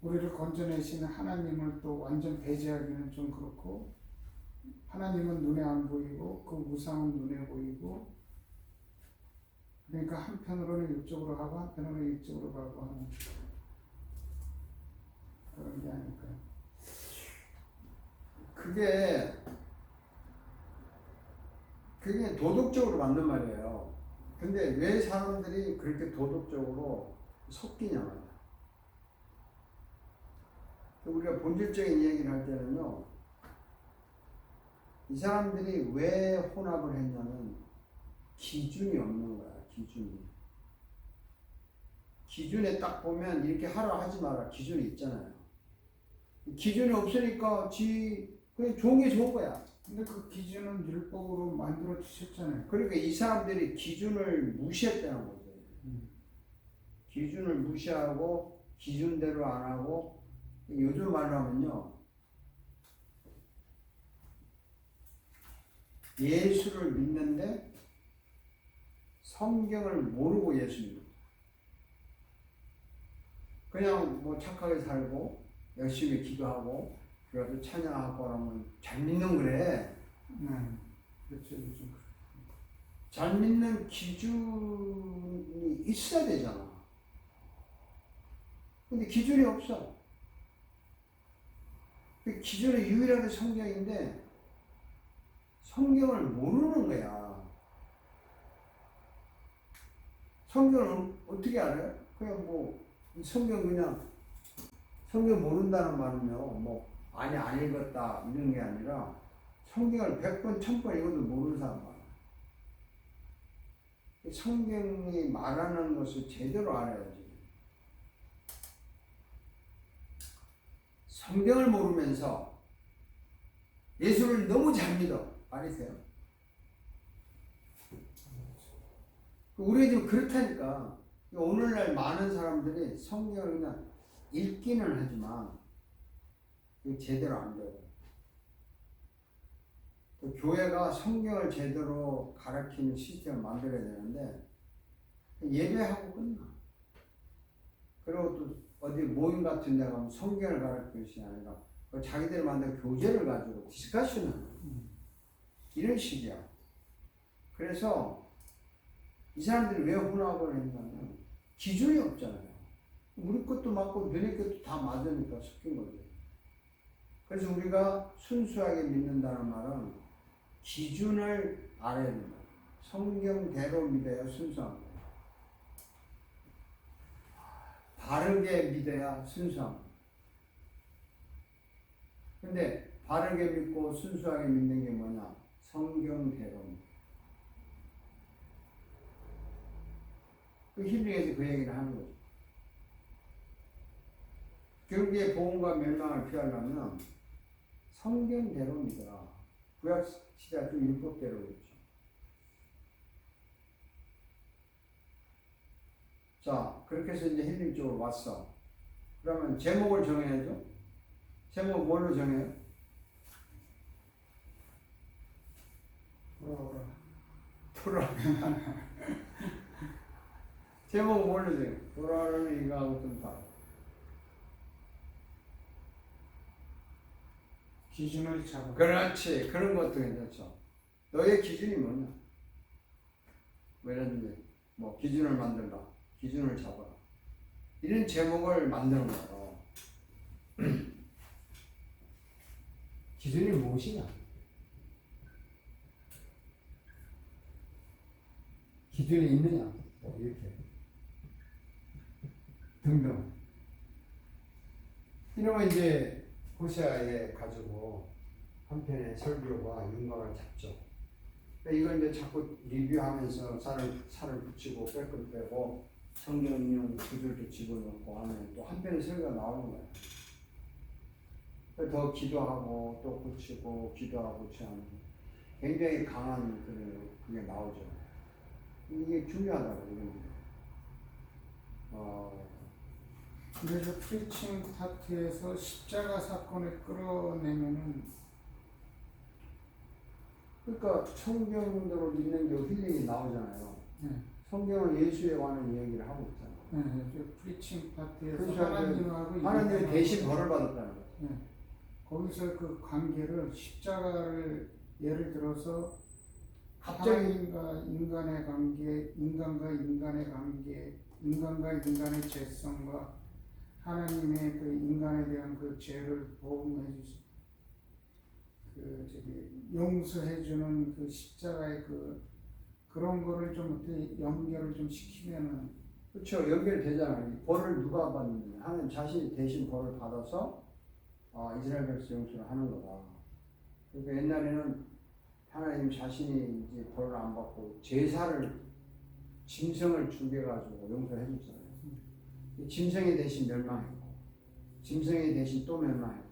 우리를 건져내시는 하나님을 또 완전 배제하기는 좀 그렇고 하나님은 눈에 안 보이고 그 우상은 눈에 보이고 그러니까 한편으로는 이쪽으로 가고 한편으로는 이쪽으로 가고 하는 그런 게 아닐까요? 그게 도덕적으로 맞는 말이에요. 근데 왜 사람들이 그렇게 도덕적으로 섞이냐 말이야. 우리가 본질적인 얘기를 할 때는요, 이 사람들이 왜 혼합을 했냐면 기준이 없는 거야. 기준에 딱 보면 이렇게 하라 하지 마라 기준이 있잖아요. 기준이 없으니까 그냥 좋은 게 좋은 거야. 근데 그 기준은 율법으로 만들어 주셨잖아요. 그러니까 이 사람들이 기준을 무시했다는 거죠. 기준을 무시하고 기준대로 안 하고 요즘 말로 하면요, 예수를 믿는데 성경을 모르고 예수 믿어. 그냥 뭐 착하게 살고 열심히 기도하고 그래도 찬양하고 하면 잘 믿는 그래. 그렇죠. 요즘 잘 믿는 기준이 있어야 되잖아. 근데 기준이 없어. 그 기준이 유일하게 성경인데 성경을 모르는 거야. 성경을 어떻게 알아요? 그냥 뭐 성경 모른다는 말은요, 뭐 아니 안 읽었다 이런 게 아니라 성경을 100번 1000번 읽어도 모르는 사람 많아. 성경이 말하는 것을 제대로 알아야지. 성경을 모르면서 예수를 너무 잘 믿어. 말이세요? 우리가 지금 그렇다니까. 오늘날 많은 사람들이 성경을 그냥 읽기는 하지만 제대로 안 돼요. 교회가 성경을 제대로 가르치는 시스템을 만들어야 되는데 예배하고 끝나. 그리고 또 어디 모임 같은 데 가면 성경을 가르치는 것이 아니라 자기들 만든 교재를 가지고 디스커션을 이런 식이야. 그래서 이 사람들이 왜 혼합을 했냐면 기준이 없잖아요. 우리 것도 맞고 너네 것도 다 맞으니까 섞인 거죠. 그래서 우리가 순수하게 믿는다는 말은 기준을 알아야 된다. 성경대로 믿어야 순수한 거예요. 바르게 믿어야 순수한 거예요. 근데 바르게 믿고 순수하게 믿는 게 뭐냐? 성경대로입니다. 그 힐링에서 그 얘기를 하는 거죠. 결국에 복음과 멸망을 피하려면 성경대로 믿어라. 구약 시대도 율법대로였죠. 자, 그렇게 해서 이제 힐링 쪽으로 왔어. 그러면 제목을 정해야죠. 제목 뭘로 정해요? 돌아오라. 제목 뭘로 정해요? 돌아오라는 이거하고 좀 다르. 기준을 잡아. 그렇지. 그런 것도 괜찮죠. 너의 기준이 뭐냐? 뭐 예를 들면 뭐 기준을 만들라. 기준을 잡아라. 이런 제목을 만드는 거예요. 기준이 무엇이냐? 기준이 있느냐? 뭐 이렇게 등등. 이러면 이제 호세아에 가지고 한편의 설교가 윤곽을 잡죠. 이걸 이제 자꾸 리뷰하면서 살을 붙이고 뺄 빼고 성경 인용 구절도 집어넣고 하면 또 한편의 설교가 나오는 거예요. 더 기도하고 또 고치고 기도하고 고치고 굉장히 강한 그게 나오죠. 이게 중요하다고 이런 게. 그래서 프리칭 파트에서 십자가 사건을 끌어내면은 그러니까 성경대로 믿는 게 힐링이 나오잖아요. 네. 성경은 예수에 관한 이야기를 하고 있잖아요. 네, 프리칭 파트에서 그렇죠. 하나님하고 하나님이 대신 벌을 받았다는 거죠. 네. 거기서 그 관계를 십자가를 예를 들어서 갑자기 하나님과 인간의 관계, 인간과 인간의 관계, 인간과 인간의 죄성과 하나님의 그 인간에 대한 그 죄를 보험해 주시, 용서해 주는 그 십자가의 그런 거를 좀 어떻게 연결을 좀 시키면은. 그렇죠. 연결되잖아요. 벌을 누가 받느냐? 하나님 자신이 대신 벌을 받아서 이스라엘 백성 용서를 하는 거다. 그러니까 옛날에는 하나님 자신이 이제 벌을 안 받고 제사를 짐승을 죽여가지고 용서해 줬잖아요. 짐승이 대신 멸망했고, 짐승이 대신 또 멸망했고.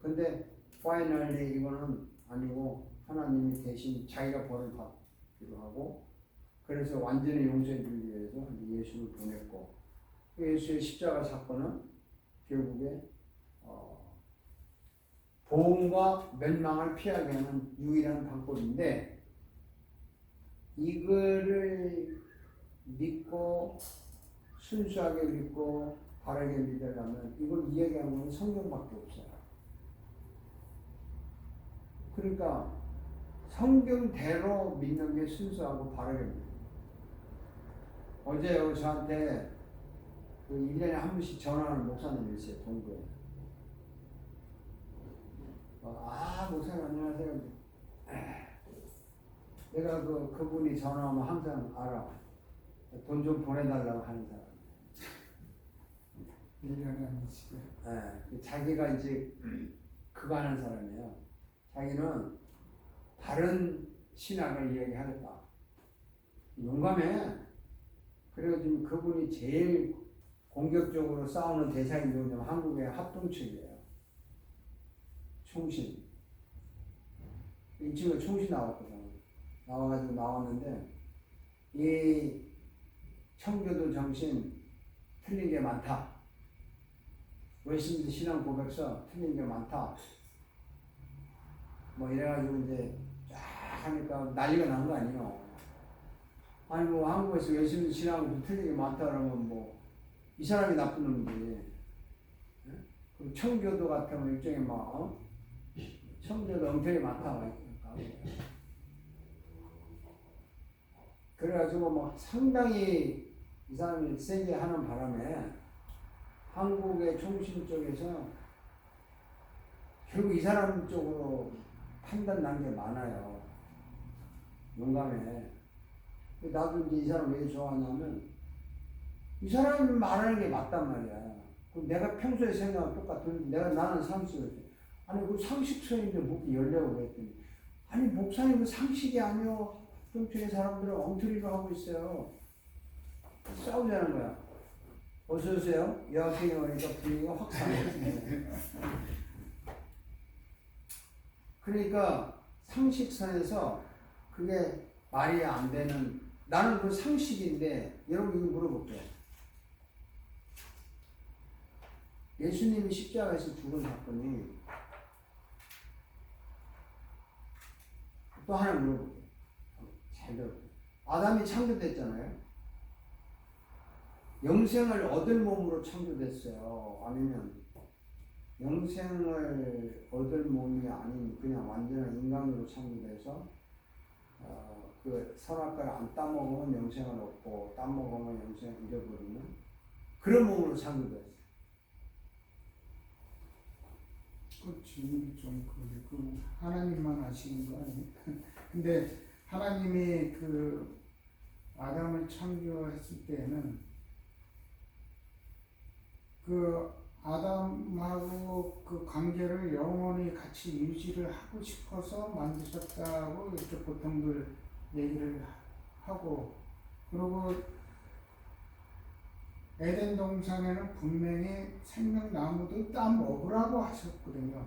근데 파이널리 이거는 아니고 하나님이 대신 자기가 벌을 받기로 하고, 그래서 완전히 용서해 주기 위해서 예수를 보냈고, 예수의 십자가 사건은 결국에 보험과 멸망을 피하게 하는 유일한 방법인데, 이거를 믿고 순수하게 믿고 바르게 믿으려면 이걸 이야기하는 건 성경밖에 없어요. 그러니까 성경대로 믿는 게 순수하고 바르게 믿는 거예요. 어제 저한테 1년에 한 번씩 전화하는 목사님이 있어요. 동구에. 목사님 안녕하세요. 내가 그분이 전화하면 항상 알아. 돈 좀 보내달라고 하는 사람. 1년에 한 번씩. 자기가 이제 그거 하는 사람이에요. 자기는 다른 신학을 이야기하겠다. 용감해. 그리고 지금 그분이 제일 공격적으로 싸우는 대상이 누구냐면 한국의 합동측이에요. 총신. 이 친구가 총신 나왔거든. 나와가지고 나왔는데, 이 청교도 정신 틀린 게 많다. 웨스민스 신앙 고백서 틀린 게 많다. 뭐 이래가지고 이제 쫙 하니까 난리가 난 거 아니에요. 아니 뭐 한국에서 웨스민스 신앙 틀린 게 많다 그러면 뭐 이 사람이 나쁜 놈이지. 그 청교도 같으면 일종의 청교도 엉터리 많다. 그래가지고 막 상당히 이 사람이 세게 하는 바람에 한국의 총신 쪽에서 결국 이 사람 쪽으로 판단 난 게 많아요. 용감해. 나도 이제 이 사람 왜 좋아하냐면 이 사람이 말하는 게 맞단 말이야. 그럼 내가 평소에 생각하면 똑같은데 나는 상식을 아니 그 상식선인데 목이 열려고 그랬더니 아니 목사님 그 상식이 아니요. 뚱뚱이 사람들은 엉터리로 하고 있어요. 싸우자는 거야. 어서 오세요. 여학생이 오니까 분위기가 확 상해. 그러니까 상식선에서 그게 말이 안 되는 나는 그 상식인데 여러분 이거 물어볼게요. 예수님이 십자가에서 죽은 사건이 또 하나 물어볼게요. 잘 들어요. 아담이 창조됐잖아요. 영생을 얻을 몸으로 창조됐어요. 아니면 영생을 얻을 몸이 아닌 그냥 완전한 인간으로 창조돼서 그 선악과를 안 따먹으면 영생을 얻고 따먹으면 영생을 잃어버리는 그런 몸으로 창조됐어요. 그렇지. 좀 그 하나님만 아시는 거 아니에요? 근데 하나님이 그 아담을 창조했을 때는 그 아담하고 그 관계를 영원히 같이 유지를 하고 싶어서 만드셨다고 이렇게 보통들 얘기를 하고, 그리고 에덴 동산에는 분명히 생명나무도 따 먹으라고 하셨거든요.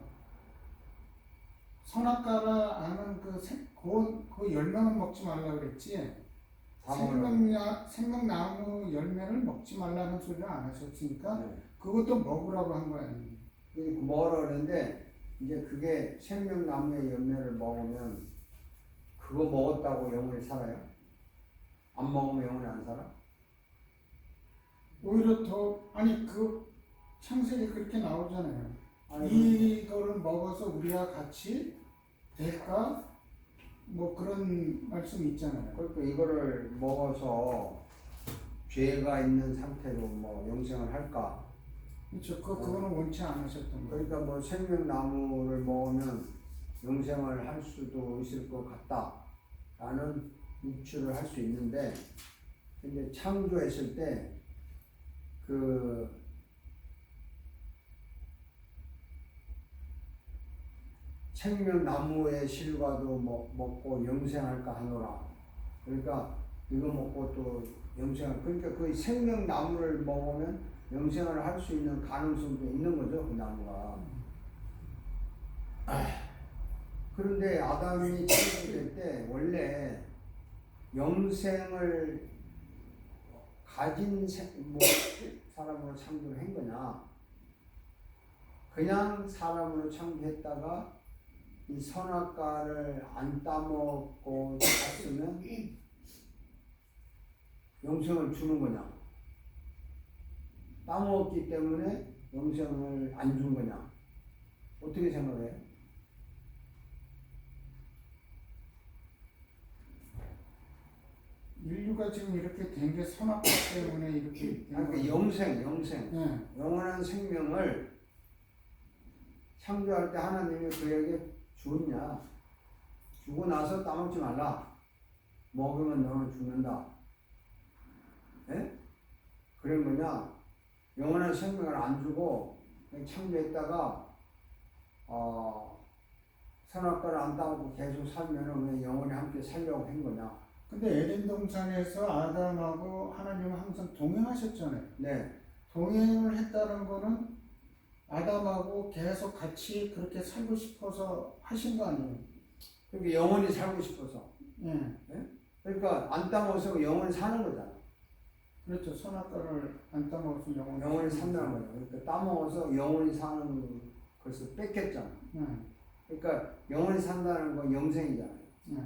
선악과를 아는 그 열매는 먹지 말라 그랬지. 생명나무 열매를 먹지 말라는 소리를 안 하셨으니까 네. 그것도 먹으라고 한 거 아니에요. 먹으라 그랬는데 이제 그게 생명나무의 열매를 먹으면 그거 먹었다고 영원히 살아요? 안 먹으면 영원히 안 살아? 오히려 더 그 창세기 그렇게 나오잖아요. 아니, 이거를 먹어서 우리가 같이 될까? 뭐 그런 말씀 있잖아요. 그러니까 이거를 먹어서 죄가 있는 상태로 뭐 영생을 할까? 그렇죠. 그거는 원치 않으셨던 거예요. 그러니까 뭐 생명나무를 먹으면 영생을 할 수도 있을 것 같다라는 유추를 할 수 있는데, 근데 창조했을 때 그 생명나무의 실과도 먹고 영생할까 하노라. 그러니까 이거 먹고 또 영생을, 그러니까 그 생명나무를 먹으면 영생을 할 수 있는 가능성도 있는 거죠, 그 나무가. 그런데 아담이 창조될 때 원래 영생을 가진 사람으로 창조를 한 거냐, 그냥 사람으로 창조했다가 이 선악과를 안 따먹고 잤으면 영생을 주는 거냐, 따먹었기 때문에 영생을 안 준 거냐, 어떻게 생각해요? 인류가 지금 이렇게 된 게 선악과 때문에 이렇게 된 그러니까 거예요. 영생, 네. 영원한 생명을 창조할 때 하나님이 그에게 주었냐? 주고 나서 따먹지 말라. 먹으면 너는 죽는다. 예? 그런 거냐? 영원한 생명을 안 주고 창조했다가 선악과를 안 따먹고 계속 살면은 왜 영원히 함께 살려고 한 거냐? 근데 에덴 동산에서 아담하고 하나님은 항상 동행하셨잖아요. 네. 동행을 했다는 거는 아담하고 계속 같이 그렇게 살고 싶어서 하신 거 아니에요? 그러니까 영원히 살고 싶어서. 예. 예? 그러니까 안 따먹어서 영원히 사는 거잖아. 그렇죠. 선악과를 안 따먹어서 영원히 산다는 거죠. 그러니까 따먹어서 영원히 사는 것을 뺏겼잖아. 예. 그러니까 영원히 산다는 건 영생이잖아요. 예.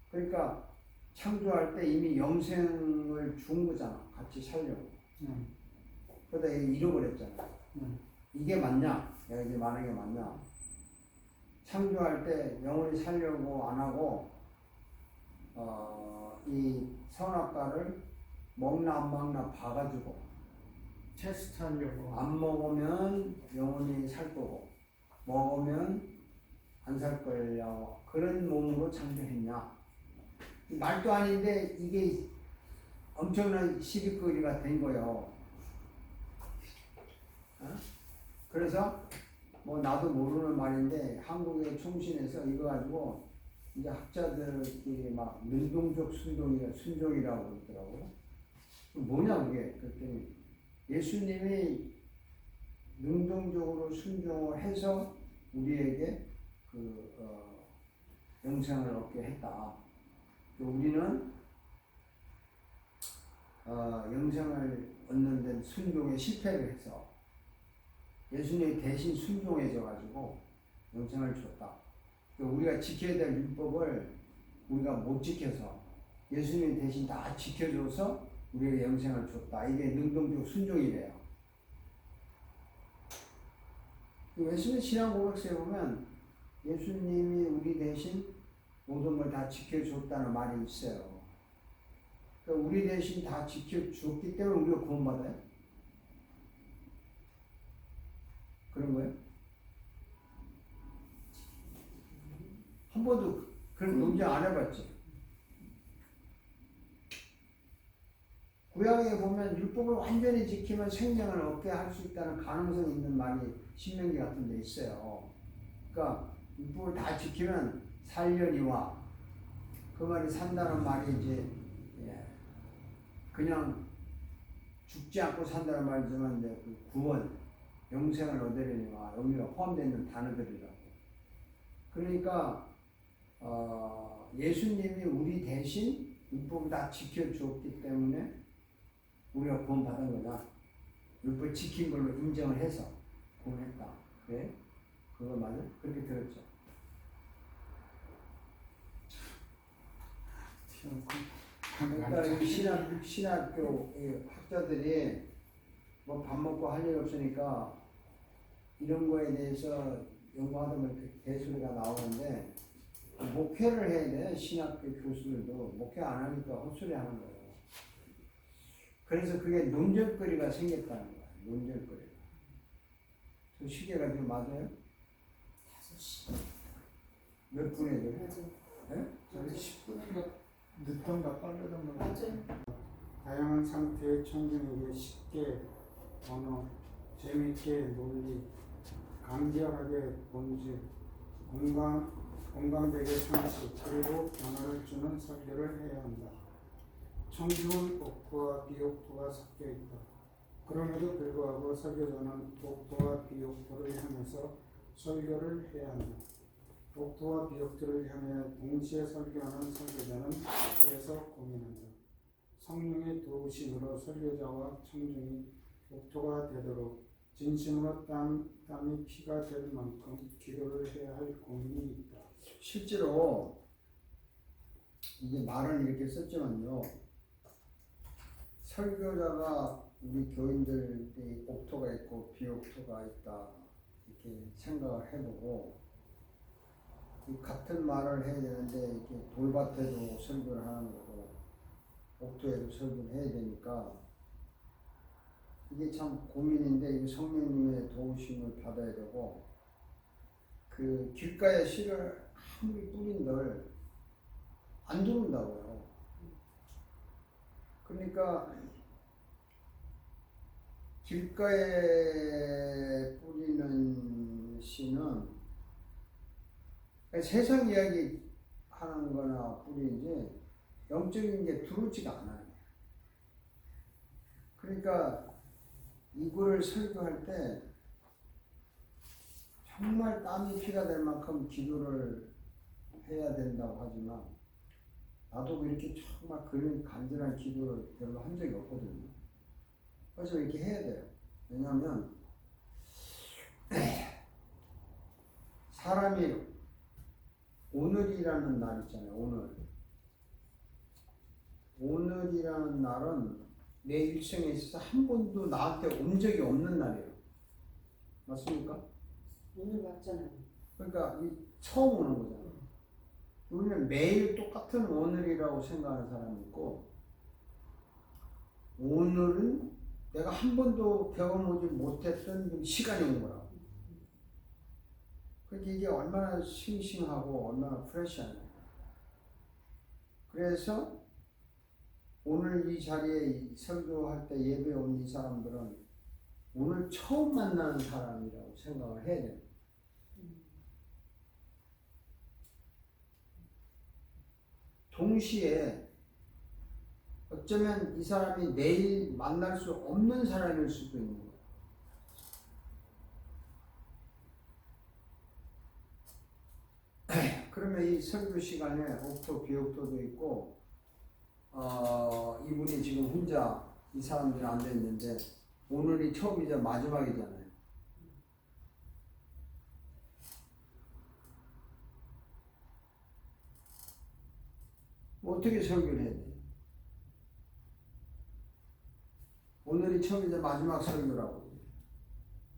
그러니까 창조할 때 이미 영생을 준 거잖아. 같이 살려고. 예. 그러다 잃어버렸잖아. 예. 이게 맞냐? 내가 이제 말하는 게 맞냐? 창조할 때 영원히 살려고 안 하고 이 선악과를 먹나 안 먹나 봐가지고 테스트하려고. 안 먹으면 영원히 살 거고 먹으면 안 살 거려고 그런 몸으로 창조했냐? 말도 아닌데 이게 엄청난 시비거리가 된 거예요. 그래서 뭐 나도 모르는 말인데 한국의 총신에서 이거 가지고 이제 학자들이 막 능동적 순종이라고 그러더라고요. 뭐냐 그게? 그랬더니 예수님이 능동적으로 순종을 해서 우리에게 영생을 얻게 했다. 우리는 영생을 얻는 데 순종에 실패를 해서 예수님이 대신 순종해져 가지고 영생을 줬다. 우리가 지켜야 될 율법을 우리가 못 지켜서 예수님이 대신 다 지켜줘서 우리에게 영생을 줬다. 이게 능동적 순종이래요. 예수님 신앙 고백서에 보면 예수님이 우리 대신 모든 걸 다 지켜줬다는 말이 있어요. 그러니까 우리 대신 다 지켜줬기 때문에 우리가 구원받아요. 그런 거예요? 한 번도 그런 논쟁 안 해봤지. 구약에 보면 율법을 완전히 지키면 생명을 얻게 할 수 있다는 가능성이 있는 말이 신명기 같은 데 있어요. 그러니까 율법을 다 지키면 살려니와 그 말이 산다는 말이 이제 그냥 죽지 않고 산다는 말이지만 이제 그 구원, 영생을 얻으려니와 여기가 포함되어 있는 단어들이라고. 그러니까 예수님이 우리 대신 율법을 다 지켜주었기 때문에 우리가 구원받은 거다. 율법 지킨 걸로 인정을 해서 구원했다. 그래? 그거 맞아? 그렇게 들었죠. 그러니까 이 신학교 학자들이 뭐 밥 먹고 할 일 없으니까 이런 거에 대해서 연구하다 보면 개소리가 나오는데 목회를 해야 돼. 신학교 교수들도 목회 안 하니까 헛소리 하는 거예요. 그래서 그게 논쟁거리가 생겼다는 거야. 논쟁거리가. 저 시계가 지금 맞아요? 5시. 몇 분에 돼요? 맞아요. 저희 10분인가 늦던가 빠르던가. 맞아요. 다양한 상태의 청중에게 쉽게 언어, 재미있게 논리, 간결하게 본질, 공감되게 상식, 그리고 변화를 주는 설교를 해야 한다. 청중은 옥토와 비옥토가 섞여 있다. 그럼에도 불구하고 설교자는 옥토와 비옥토를 향해서 설교를 해야 한다. 옥토와 비옥토를 향해 동시에 설교하는 설교자는 그래서 고민한다. 성령의 도우심으로 설교자와 청중이 옥토가 되도록 진심으로 땀이 피가 될 만큼 기도를 해야 할 고민이 있다. 실제로 이게 말은 이렇게 썼지만요. 설교자가 우리 교인들이 옥토가 있고 비옥토가 있다 이렇게 생각을 해보고 이 같은 말을 해야 되는데 이렇게 돌밭에도 설교를 하는 거고 옥토에도 설교를 해야 되니까 이게 참 고민인데 이 성령님의 도우심을 받아야 되고 그 길가에 씨를 아무리 뿌린들 안 들어온다고요. 그러니까 길가에 뿌리는 씨는 세상 이야기 하는 거나 뿌리지 영적인 게 들어오지가 않아요. 그러니까 이거를 설교할 때 정말 땀이 피가 될 만큼 기도를 해야 된다고 하지만 나도 이렇게 정말 그런 간절한 기도를 별로 한 적이 없거든요. 그래서 이렇게 해야 돼요. 왜냐하면 사람이 오늘이라는 날 있잖아요. 오늘이라는 날은 내 일생에 있어서 한 번도 나한테 온 적이 없는 날이에요. 맞습니까? 오늘 맞잖아요. 그러니까 처음 오는 거잖아요. 우리는 매일 똑같은 오늘이라고 생각하는 사람이 있고 오늘은 내가 한 번도 경험하지 못했던 시간이 온 거라고. 그러니까 이게 얼마나 싱싱하고 얼마나 프레시하냐. 그래서 오늘 이 자리에 설교할 때 예배에 온 이 사람들은 오늘 처음 만나는 사람이라고 생각을 해야 돼요. 동시에 어쩌면 이 사람이 내일 만날 수 없는 사람일 수도 있는 거예요. 그러면 이 설교 시간에 옥토 비옥토도 있고 이분이 지금 혼자 이 사람들이 앉아 있는데 오늘이 처음이자 마지막이잖아요. 뭐 어떻게 설교를 해야 돼요? 오늘이 처음이자 마지막 설교라고.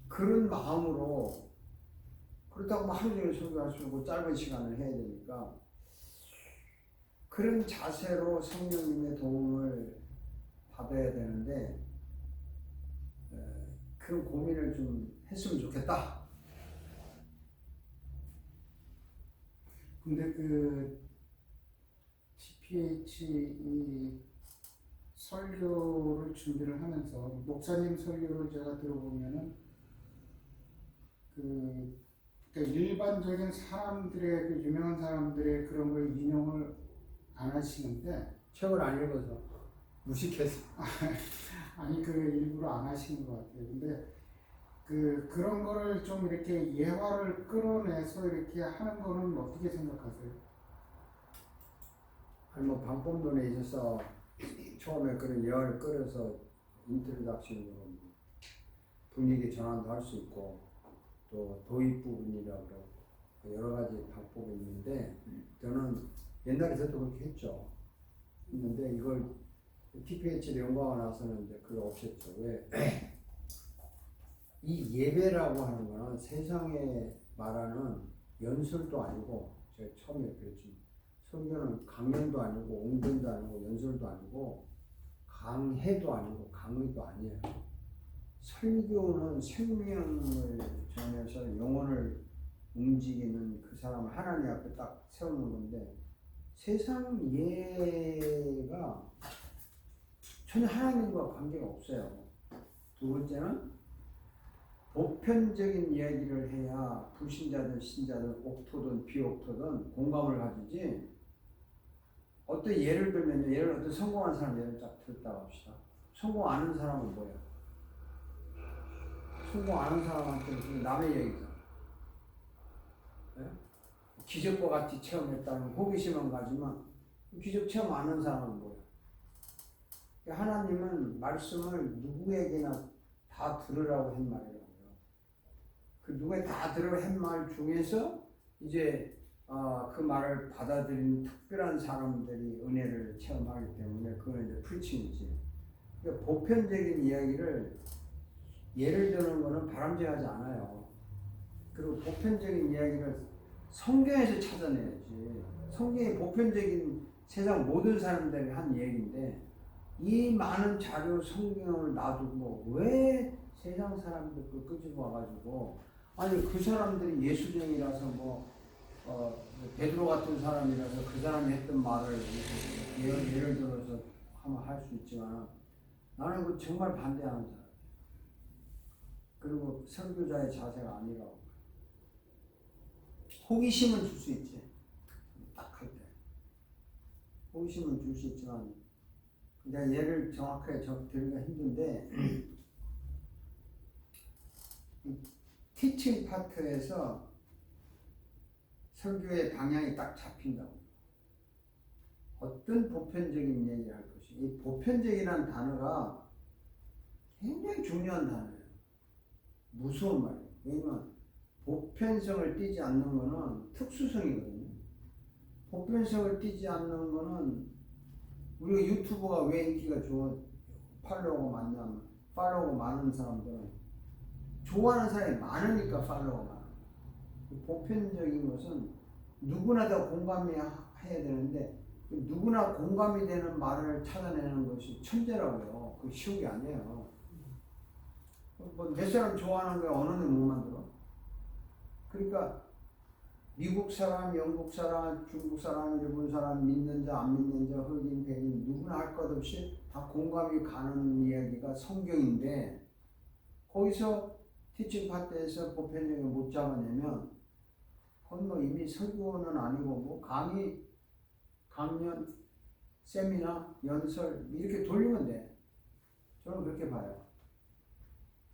그런 마음으로 그렇다고 뭐 하루 종일 설교할 수 없고 짧은 시간을 해야 되니까 그런 자세로 성령님의 도움을 받아야 되는데 그런 고민을 좀 했으면 좋겠다. 근데 그 TPH 이 설교를 준비를 하면서 목사님 설교를 제가 들어보면은 그러니까 일반적인 사람들의 그 유명한 사람들의 그런 걸 인용을 안 하시는데 책을 안 읽어서 무식해서 아니 그 일부러 안 하시는 것 같아요. 근데 그런 거를 좀 이렇게 예화를 끌어내서 이렇게 하는 거는 어떻게 생각하세요? 아니 뭐 방법론에 있어서 처음에 그런 예화를 끌어서 인트로덕션으로 분위기 전환도 할 수 있고 또 도입 부분이라고 여러 가지 방법이 있는데 저는 옛날에도 그렇게 했죠. 했는데 이걸 TPH를 연구하고 나서는 이제 그걸 없앴죠. 왜? 이 예배라고 하는 거는 세상에 말하는 연설도 아니고 제가 처음에 그랬지만 설교는 강연도 아니고 옹변도 아니고 연설도 아니고 강해도 아니고 강의도 아니에요. 설교는 생명을 전해서 영혼을 움직이는 그 사람을 하나님 앞에 딱 세우는 건데 세상 예가 전혀 하나님과 관계가 없어요. 두 번째는 보편적인 이야기를 해야 불신자든 신자든 옥토든 비옥토든 공감을 가지지. 어떤 예를 들면 예를 어떤 성공한 사람 예를 딱 들었다고 합시다. 성공 안 하는 사람은 뭐예요? 성공 안 하는 사람한테는 남의 얘기죠. 네? 기적과 같이 체험했다는 호기심은 가지만 기적 체험 안 하는 사람은 뭐예요? 하나님은 말씀을 누구에게나 다 들으라고 한 말이라고요. 그 누구에 다 들으라고 한 말 중에서 이제 그 말을 받아들이는 특별한 사람들이 은혜를 체험하기 때문에 그건 이제 프리칭이지. 그러니까 보편적인 이야기를 예를 드는 거는 바람직하지 않아요. 그리고 보편적인 이야기를 성경에서 찾아내야지. 성경이 보편적인 세상 모든 사람들이 한 얘기인데 이 많은 자료 성경을 놔두고 왜 세상 사람들 그 끄집어 와가지고 아니 그 사람들이 예수쟁이라서 뭐 베드로 같은 사람이라서 그 사람이 했던 말을 예를 들어서 하면 할 수 있지만 나는 그 정말 반대하는 사람. 그리고 설교자의 자세가 아니라고. 호기심은 줄 수 있지. 딱 할 때. 호기심은 줄 수 있지만 내가 예를 정확하게 드리기가 힘든데 티칭 파트에서 설교의 방향이 딱 잡힌다고. 어떤 보편적인 얘기를 할 것이. 이 보편적이라는 단어가 굉장히 중요한 단어예요. 무서운 말이에요. 왜냐면 보편성을 띠지 않는 거는 특수성이거든요. 보편성을 띠지 않는 거는 우리가 유튜브가 왜 인기가 좋아? 팔로워가 많냐면 팔로워가 많은 사람들은 좋아하는 사람이 많으니까 팔로워가 많아. 보편적인 것은 누구나 다 공감이 해야 되는데 누구나 공감이 되는 말을 찾아내는 것이 천재라고요. 그거 쉬운 게 아니에요. 뭐 몇 사람 좋아하는 거야 어느 애 못 만들어? 그러니까 미국 사람, 영국 사람, 중국 사람, 일본 사람, 믿는 자, 안 믿는 자, 흑인, 백인 누구나 할 것 없이 다 공감이 가는 이야기가 성경인데 거기서 티칭 파트에서 보편적인 못 잡아내면 그건 뭐 이미 설교는 아니고 뭐 강연, 세미나, 연설 이렇게 돌리면 돼. 저는 그렇게 봐요.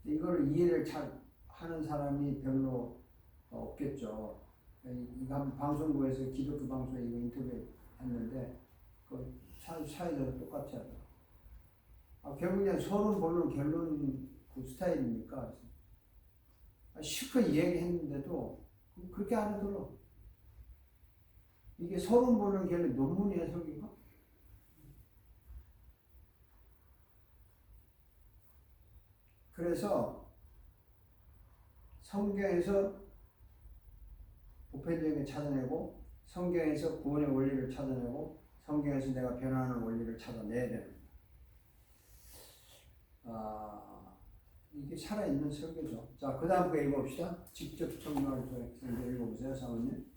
이걸 이해를 잘 하는 사람이 별로 없겠죠. 이거 한 방송국에서 기독교 방송에 이거 인터뷰 했는데 그 사회자도 똑같이 하더라고요. 결국 그냥 서론 보는 결론 그 스타일이니까 실컷 이야기했는데도 그렇게 안 하더라고. 이게 서론 보는 결론 논문 해석인가? 그래서 성경에서 보편적인 찾아내고 성경에서 구원의 원리를 찾아내고 성경에서 내가 변화하는 원리를 찾아내야 되는 이게 살아있는 설교죠. 자, 그 다음 거 읽어봅시다. 직접 청명할 때 읽어보세요, 사모님.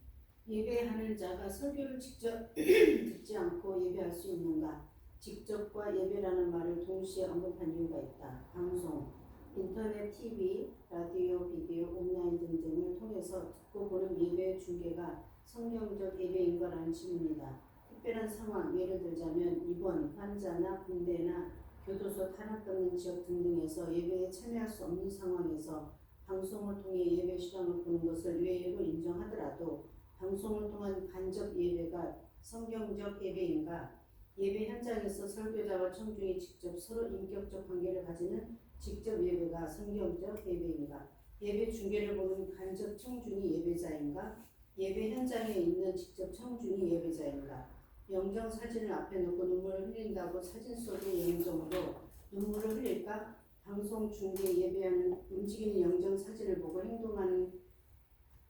예배하는 자가 설교를 직접 듣지 않고 예배할 수 있는가? 직접과 예배라는 말을 동시에 언급한 이유가 있다. 방송, 인터넷, TV, 라디오, 비디오, 온라인 등등을 통해서 듣고 보는 예배 중계가 성경적 예배인가라는 질문이다. 특별한 상황, 예를 들자면 입원, 환자나 군대나 교도소 탄압받는 지역 등등에서 예배에 참여할 수 없는 상황에서 방송을 통해 예배 시간을 보는 것을 예외로 인정하더라도 방송을 통한 간접 예배가 성경적 예배인가? 예배 현장에서 설교자와 청중이 직접 서로 인격적 관계를 가지는 직접 예배가 성경적 예배인가? 예배 중계를 보는 간접 청중이 예배자인가? 예배 현장에 있는 직접 청중이 예배자인가? 영정 사진을 앞에 놓고 눈물을 흘린다고 사진 속의 영정으로 눈물을 흘릴까? 방송 중계 예배하는 움직이는 영정 사진을 보고 행동하는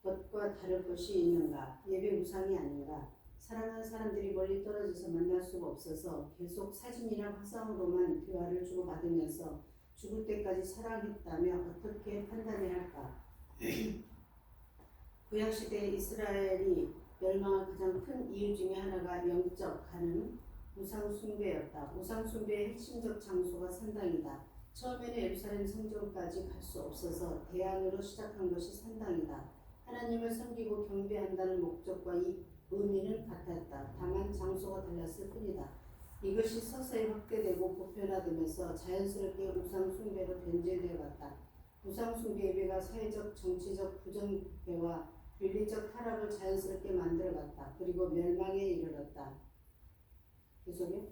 것과 다를 것이 있는가? 예배 우상이 아닌가? 사랑하는 사람들이 멀리 떨어져서 만날 수가 없어서 계속 사진이나 화상으로만 대화를 주고받으면서 죽을 때까지 사랑했다며 어떻게 판단해야 할까? 구약시대 이스라엘이 멸망한 가장 큰 이유 중에 하나가 영적 가는 우상숭배였다. 우상숭배의 핵심적 장소가 산당이다. 처음에는 예루살렘 성전까지 갈 수 없어서 대안으로 시작한 것이 산당이다. 하나님을 섬기고 경배한다는 목적과 이 의미는 같았다. 다만 장소가 달랐을 뿐이다. 이것이 서서히 확대되고 보편화되면서 자연스럽게 우상숭배로 변질되어 갔다. 우상숭배 예배가 사회적, 정치적 부정배와 윤리적 타락을 자연스럽게 만들어갔다. 그리고 멸망에 이르렀다. 계속요?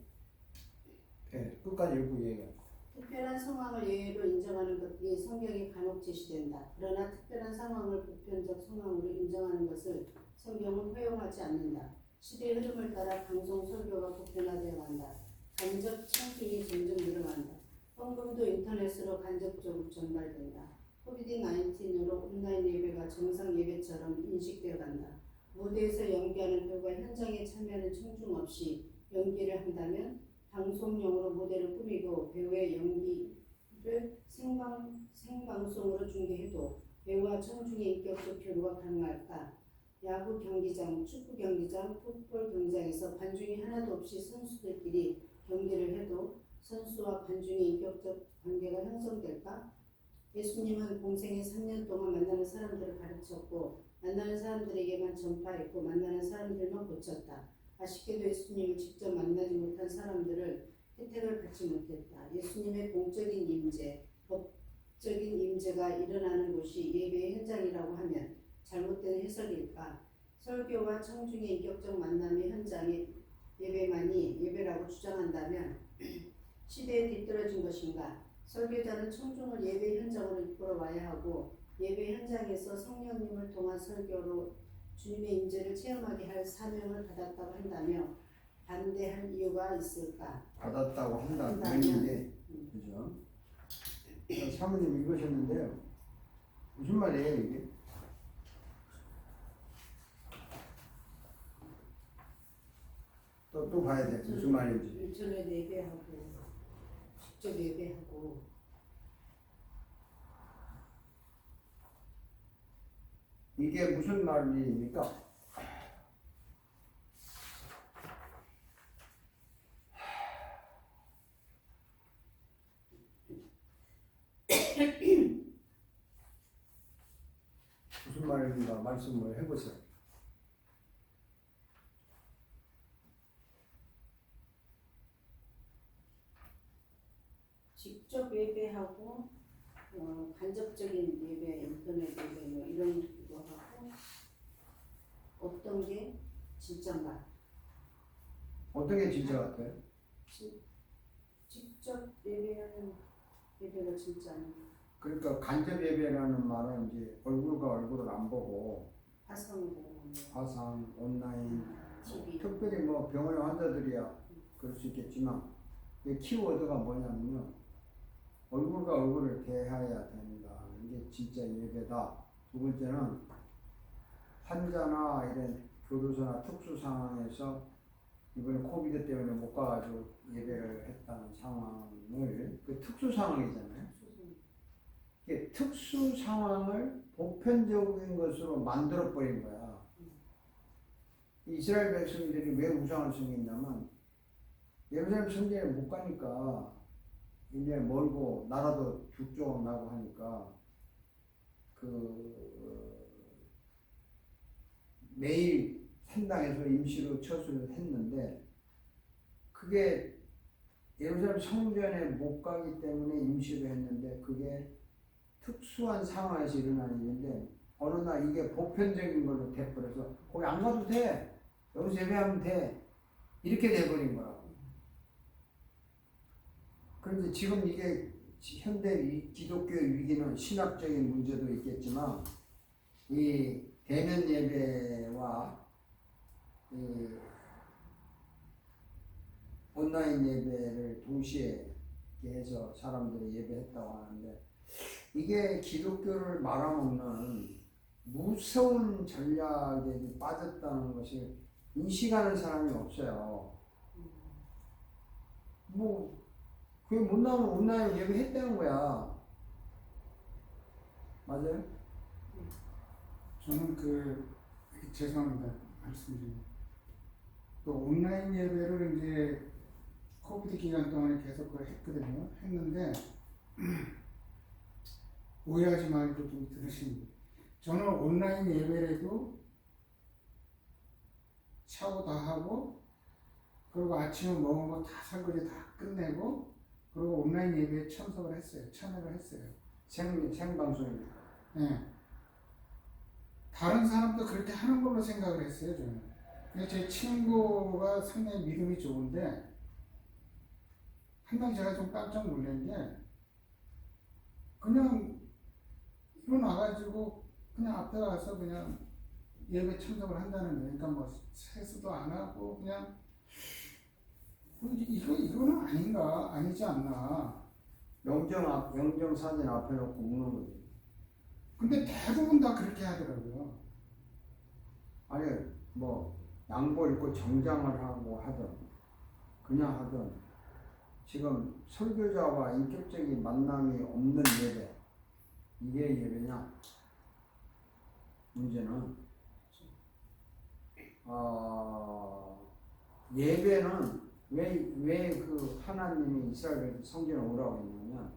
네, 끝까지 읽고 얘기해. 특별한 상황을 예외로 인정하는 것들이 성경에 간혹 제시된다. 그러나 특별한 상황을 보편적 상황으로 인정하는 것을 성경은 허용하지 않는다. 시대의 흐름을 따라 방송 설교가 보편화되어 간다. 간접 청중이 점점 늘어간다. 헌금도 인터넷으로 간접적으로 전달된다. 코비드-19으로 온라인 예배가 정상 예배처럼 인식되어 간다. 무대에서 연기하는 배우가 현장에 참여하는 청중 없이 연기를 한다면 방송용으로 무대를 꾸미고 배우의 연기를 생방송으로 중계해도 배우와 청중의 인격적 교류가 가능할까? 야구 경기장, 축구 경기장, 풋볼 경기장에서 관중이 하나도 없이 선수들끼리 경기를 해도 선수와 관중의 인격적 관계가 형성될까? 예수님은 공생의 3년 동안 만나는 사람들을 가르쳤고 만나는 사람들에게만 전파했고 만나는 사람들만 고쳤다. 아쉽게도 예수님을 직접 만나지 못한 사람들을 혜택을 받지 못했다. 예수님의 공적인 임재, 법적인 임재가 일어나는 곳이 예배의 현장이라고 하면 잘못된 해석일까? 설교와 청중의 인격적 만남의 현장의 예배만이 예배라고 주장한다면 시대에 뒤떨어진 것인가? 설교자는 청중을 예배 현장으로 이끌어 와야 하고 예배 현장에서 성령님을 통한 설교로 주님의 임재를 체험하게 할 사명을 받았다고 한다며 반대할 이유가 있을까? 받았다고 한다면 그죠? 사모님 읽으셨는데요. 무슨 말이에요 이게? 또 봐야 돼. 무슨 말인지. 인터넷 예배하고 직접 예배하고 이게 무슨 말입니까? 무슨 말인가 말씀을 해보세요. 직접 예배하고 간접적인 예배, 인터넷 예배 뭐 이런 거 하고 어떤 게 진짠가? 어떤 게 진짜 같아요? 직접 예배하는 예배가 진짜는 그러니까 간접 예배라는 말은 이제 얼굴과 얼굴을 안 보고 화상으로 화상, 온라인, TV 특별히 뭐 병원의 환자들이야 그럴 수 있겠지만 이 키워드가 뭐냐면요. 얼굴과 얼굴을 대해야 된다. 이게 진짜 예배다. 두 번째는 환자나 이런 교도소나 특수 상황에서 이번에 코비드 때문에 못 가가지고 예배를 했다는 상황을 그 특수 상황이잖아요. 이게 특수 상황을 보편적인 것으로 만들어 버린 거야. 이스라엘 백성들이 왜 우상을 섬겼냐면 예루살렘 성전에 못 가니까 이제 멀고 나라도 죽죠 나고 하니까 매일 산당에서 임시로 처수를 했는데 그게 예루살렘 성전에 못 가기 때문에 임시로 했는데 그게 특수한 상황에서 일어나는 일인데 어느 날 이게 보편적인 걸로 돼버려서 거기 안 가도 돼 여기서 예배하면 돼 이렇게 돼버린 거라고. 그런데 지금 이게 현대 기독교의 위기는 신학적인 문제도 있겠지만 이 대면 예배와 이 온라인 예배를 동시에 해서 사람들이 예배했다고 하는데 이게 기독교를 말아먹는 무서운 전략에 빠졌다는 것을 인식하는 사람이 없어요. 뭐 그게 못 나오면 온라인 예배했다는 거야. 맞아요? 저는 죄송합니다. 말씀드립니다. 그 온라인 예배를 이제 코비드 기간 동안에 계속 했거든요. 했는데 오해하지 말고 좀 들으시면 저는 온라인 예배라도 샤워 다 하고 그리고 아침에 먹은 거 다 설거지 다 끝내고 그리고 온라인 예배에 참석을 했어요. 참여를 했어요. 생방송입니다. 네. 다른 사람도 그렇게 하는 걸로 생각을 했어요. 저는. 근데 제 친구가 상당히 믿음이 좋은데 한번 제가 좀 깜짝 놀란 게 그냥 일어나가지고 그냥 앞에 가서 그냥 예배 참석을 한다는 거예요. 그러니까 뭐 세수도 안 하고 그냥 이거는 아니지 않나. 영정 사진 앞에 놓고 우는 거지. 근데 대부분 다 그렇게 하더라고요. 아니 뭐 양보 입고 정장을 하고 하든 그냥 하든 지금 설교자와 인격적인 만남이 없는 예배 이게 예배냐? 문제는 예배는 왜 그 하나님이 이스라엘 성전에 오라고 했냐면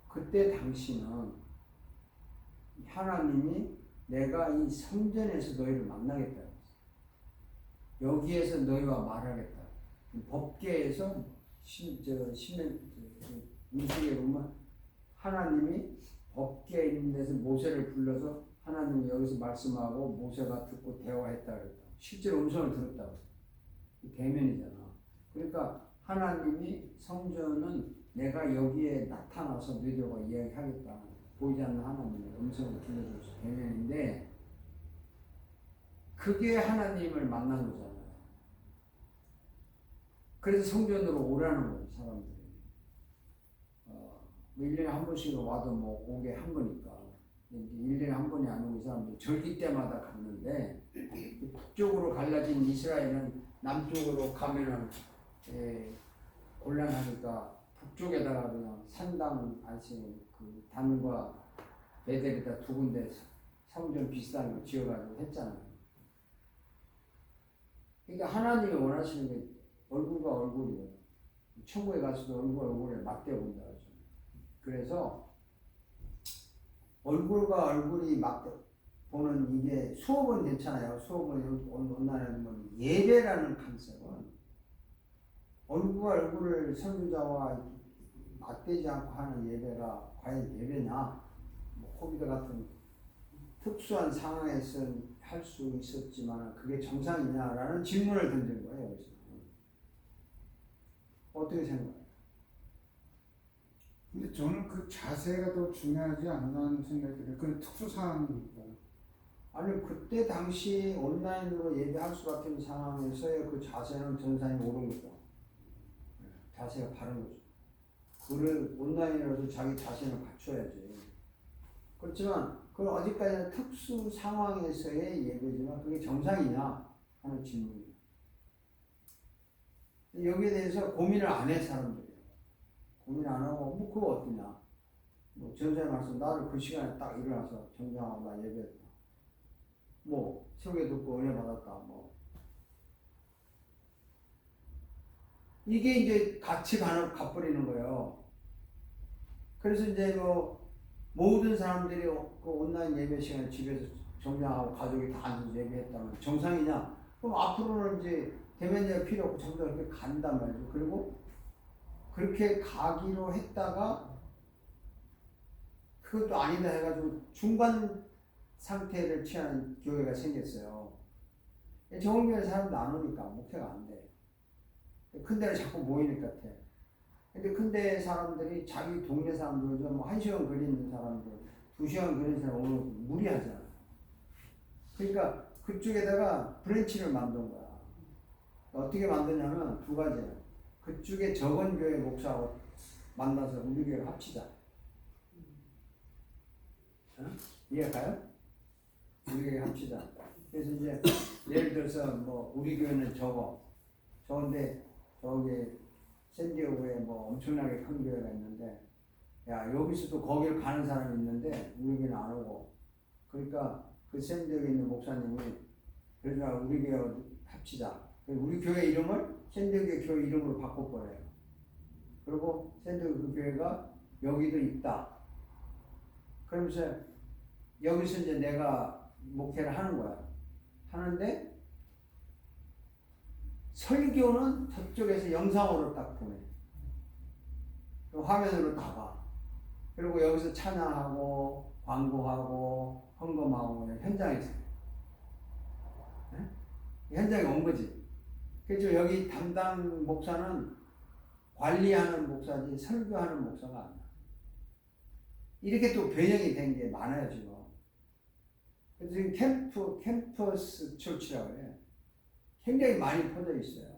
그때 당시는 하나님이 내가 이 성전에서 너희를 만나겠다. 여기에서 너희와 말하겠다. 법계에서 민수기에 보면 하나님이 법계에 있는 데서 모세를 불러서 하나님이 여기서 말씀하고 모세가 듣고 대화했다 그랬다. 실제로 음성을 들었다고. 대면이잖아. 그러니까 하나님이 성전은 내가 여기에 나타나서 너희들과 이야기하겠다. 보이지 않는 하나님의 음성을 들려줘서 대면인데 그게 하나님을 만난 거잖아요. 그래서 성전으로 오라는 거예요, 사람들이. 1년에 한 번씩 와도 뭐 오게 한 거니까. 이제 1년에 한 번이 아니고 이 사람들 절기 때마다 갔는데 북쪽으로 갈라진 이스라엘은 남쪽으로 가면은 곤란하니까 북쪽에다가 그냥 산당 안식 그 단과 베델에다 두 군데 성전 비슷한 거 지어가지고 했잖아요. 그러니까 하나님이 원하시는 게 얼굴과 얼굴이에요. 천국에 가서도 얼굴과 얼굴에 맞대어 본다. 그래서 얼굴과 얼굴이 보는 이게 수업은 괜찮아요. 수업은 온라인은 예배라는 컨셉은 얼굴과 얼굴을 선교자와 맞대지 않고 하는 예배가 과연 예배냐? 뭐 코비드 같은 특수한 상황에서 할 수 있었지만 그게 정상이냐라는 질문을 던진 거예요. 여기서. 어떻게 생각해요? 근데 저는 그 자세가 더 중요하지 않나는 생각이 들어요. 그런 특수 상황이니까. 아니 그때 당시 온라인으로 예배할 수밖에 없는 상황에서의 그 자세는 전산이 옳은 거죠. 자세가 바른 거죠. 그를 온라인으로도 자기 자신을 갖춰야지. 그렇지만 그 어디까지나 특수 상황에서의 예배지만 그게 정상이냐 하는 질문이에요. 여기에 대해서 고민을 안 해 사람들이. 고민 안 하고 뭐 그거 어떠냐. 뭐 전사의 말씀 나를 그 시간에 딱 일어나서 정장하고 나 예배했다. 뭐 설교 듣고 은혜 받았다. 뭐 이게 이제 같이 가버리는 거예요. 그래서 이제 뭐 모든 사람들이 그 온라인 예배 시간에 집에서 정장하고 가족이 다 앉아서 예배했다면 정상이냐? 그럼 앞으로는 이제 대면 예배 필요 없고 전부 다 그렇게 간단 말이죠. 그리고 그렇게 가기로 했다가 그것도 아니다 해가지고 중간 상태를 취하는 교회가 생겼어요. 좋은 교회 사람도 안 오니까 목회가 안 돼. 큰 데를 자꾸 모이니까 돼. 근데 큰데 사람들이 자기 동네 사람들 뭐 1시간 거리는 사람들, 2시간 거리는 사람 오면 무리하잖아. 그러니까 그쪽에다가 브랜치를 만든 거야. 어떻게 만드냐면 두 가지야. 그쪽에 적은 교회 목사하고 만나서 우리 교회를 합치자. 어? 이해가요? 우리 교회 합치자. 그래서 이제 예를 들어서 뭐 우리 교회는 적은데 저기 샌디에고에 뭐 엄청나게 큰 교회가 있는데 야 여기서도 거기를 가는 사람이 있는데 우리 교회는 안 오고 그러니까 그 샌디에고에 있는 목사님이 그러니까 우리 교회 합치자. 우리 교회 이름을 샌디에고 교회 이름으로 바꿔버려요. 그리고 샌디에고 그 교회가 여기도 있다. 그러면서 여기서 이제 내가 목회를 하는 거야. 하는데 설교는 저쪽에서 영상으로 딱 보내. 화면으로 다 봐. 그리고 여기서 찬양하고 광고하고 헌금하고 현장에서 네? 현장에 온 거지. 그래서 여기 담당 목사는 관리하는 목사지 설교하는 목사가 아니야. 이렇게 또 변형이 된 게 많아요 지금. 그래서 지금 캠퍼스 철치라고 해요. 굉장히 많이 퍼져 있어요.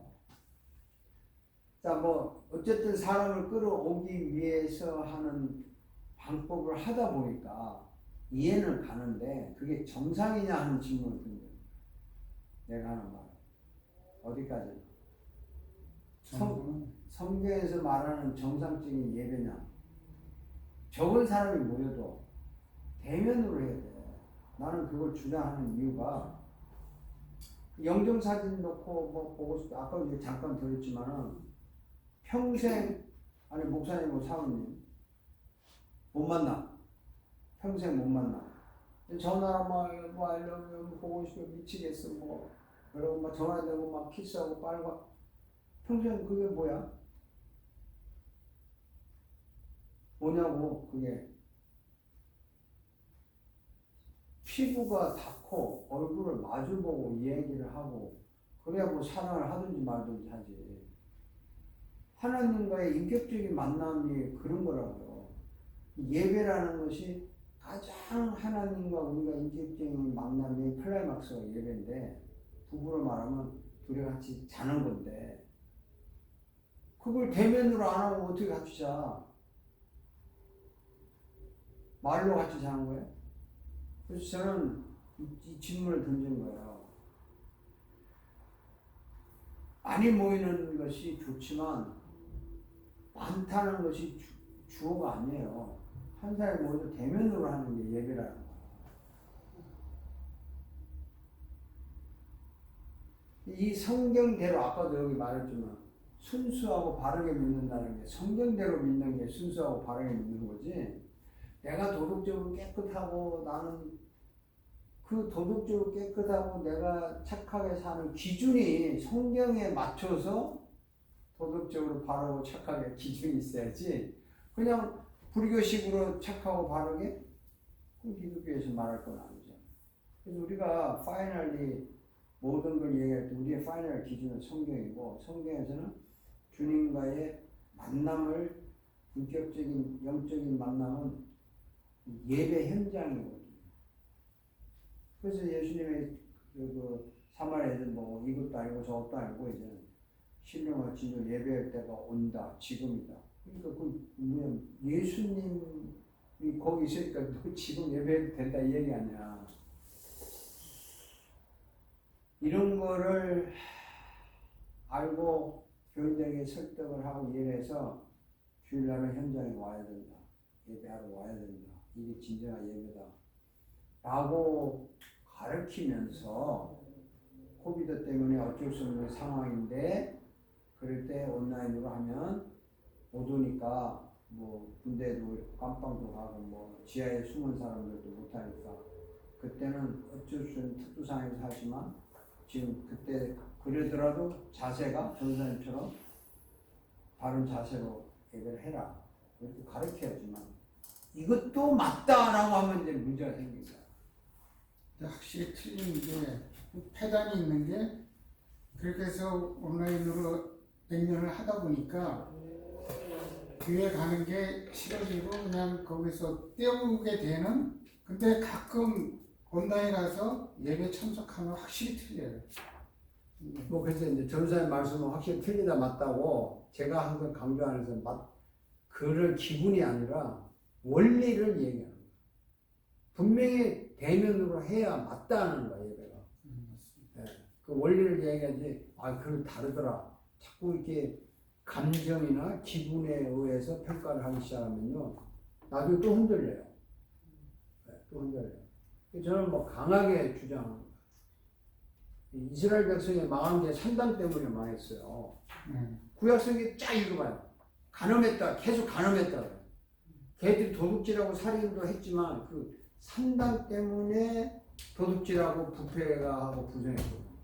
자, 뭐 어쨌든 사람을 끌어오기 위해서 하는 방법을 하다 보니까 이해는 가는데 그게 정상이냐 하는 질문을 듭니다. 내가 하는 말 어디까지? 성경에서 말하는 정상적인 예배냐? 적은 사람이 모여도 대면으로 해야 돼. 나는 그걸 주장하는 이유가 영정사진 놓고 뭐 보고 싶다. 아까 이제 잠깐 들었지만은 평생 아니 목사님 사모님 못 만나. 평생 못 만나. 전화 뭐 알려면 보고 싶어 미치겠어 뭐 그러고 막 전화되고 막 키스하고 빨고 평생 그게 뭐야? 뭐냐고 그게 피부가 닿고 얼굴을 마주보고 이야기를 하고 그래야 뭐 사랑을 하든지 말든지 하지. 하나님과의 인격적인 만남이 그런 거라고요. 예배라는 것이 가장 하나님과 우리가 인격적인 만남의 클라이막스가 예배인데 부부로 말하면 둘이 같이 자는 건데 그걸 대면으로 안 하고 어떻게 같이 자? 말로 같이 자는 거예요? 그래서 저는 이 질문을 던진 거예요. 많이 모이는 것이 좋지만 많다는 것이 주어가 아니에요. 한 사람이 모두 대면으로 하는 게 예배라는 거예요. 이 성경대로 아까도 여기 말했지만 순수하고 바르게 믿는다는 게 성경대로 믿는 게 순수하고 바르게 믿는 거지. 내가 도덕적으로 깨끗하고 나는 그 도덕적으로 깨끗하고 내가 착하게 사는 기준이 성경에 맞춰서 도덕적으로 바르고 착하게 기준이 있어야지 그냥 불교식으로 착하고 바르게 그 기독교에서 말할 건 아니잖아. 그래서 우리가 파이널리 모든 걸 얘기할 때 우리의 파이널 기준은 성경이고 성경에서는 주님과의 만남을 인격적인 영적인 만남은 예배 현장이거든요. 그래서 예수님의 그 사마리아에서 뭐 이것도 아니고 저것도 아니고 이제는 신령한 진정 예배할 때가 온다 지금이다. 그러니까 그 뭐냐 예수님이 거기 있으니까 너 지금 예배해도 된다 이 얘기 아니야. 이런 거를 알고 교인들에게 설득을 하고 이해해서 주일날은 현장에 와야 된다. 예배하러 와야 된다. 이게 진정한 예배다. 라고 가르치면서 코비드 때문에 어쩔 수 없는 상황인데 그럴 때 온라인으로 하면 못 오니까 뭐 군대도 깜빵도 가고 뭐 지하에 숨은 사람들도 못하니까 그때는 어쩔 수 없는 특수 상황에서 하지만 지금 그때 그러더라도 자세가 전사님처럼 바른 자세로 예배를 해라 이렇게 가르쳐야지만 이것도 맞다라고 하면 이제 문제가 생깁니다. 확실히 틀린 게 폐단이 있는 게 그렇게 해서 온라인으로 몇 년을 하다 보니까 교회 가는 게 싫어지고 그냥 거기서 때우게 되는 근데 가끔 온라인 가서 예배 참석하면 확실히 틀려요. 뭐 그래서 이제 전사의 말씀은 확실히 틀리다 맞다고 제가 항상 강조하면서 그럴 기분이 아니라 원리를 얘기하는 거예요. 분명히 대면으로 해야 맞다는 거예요, 예배가. 네. 그 원리를 얘기하지, 그걸 다르더라. 자꾸 이렇게 감정이나 기분에 의해서 평가를 하기 시작하면요, 나중에 또 흔들려요. 네, 또 흔들려요. 저는 뭐 강하게 주장합니다. 이스라엘 백성이 망한 게 산당 때문에 망했어요. 구약성경 쫙 읽어봐요. 간음했다, 계속 간음했다. 걔들이 도둑질하고 살인도 했지만 그 산당 때문에 도둑질하고 부패가 하고 부정했거든요.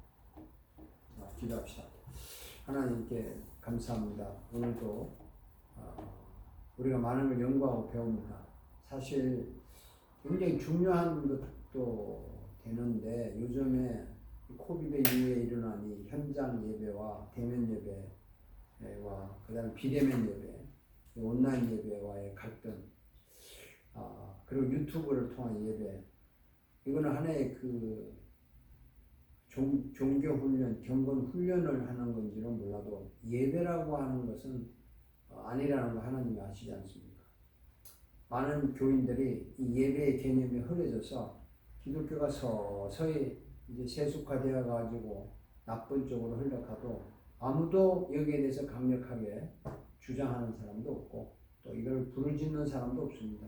기도합시다. 하나님께 감사합니다. 오늘도 우리가 많은 걸 연구하고 배웁니다. 사실 굉장히 중요한 것도 되는데 요즘에 코비드 이후에 일어난 이 현장 예배와 대면 예배와 그다음에 비대면 예배, 온라인 예배와의 갈등, 그리고 유튜브를 통한 예배, 이거는 하나의 그 종교 훈련, 경건 훈련을 하는 건지는 몰라도 예배라고 하는 것은 아니라는 거 하나님이 아시지 않습니까? 많은 교인들이 이 예배의 개념이 흐려져서 기독교가 서서히 이제 세속화되어 가지고 나쁜 쪽으로 흘러가도 아무도 여기에 대해서 강력하게 주장하는 사람도 없고 또 이걸 부르짖는 사람도 없습니다.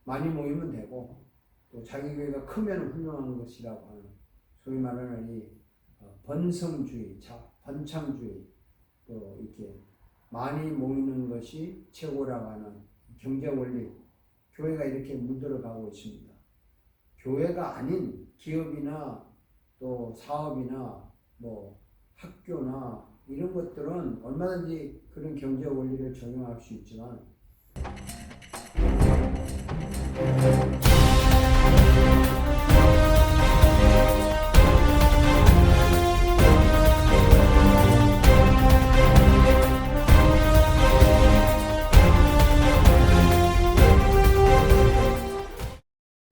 많이 모이면 되고 또 자기 교회가 크면 훌륭한 것이라고 하는 소위 말하는 이 번성주의, 번창주의, 또 이렇게 많이 모이는 것이 최고라고 하는 경제 원리, 교회가 이렇게 물들어가고 있습니다. 교회가 아닌 기업이나 또 사업이나 뭐 학교나 이런 것들은 얼마든지 그런 경제 원리를 적용할 수 있지만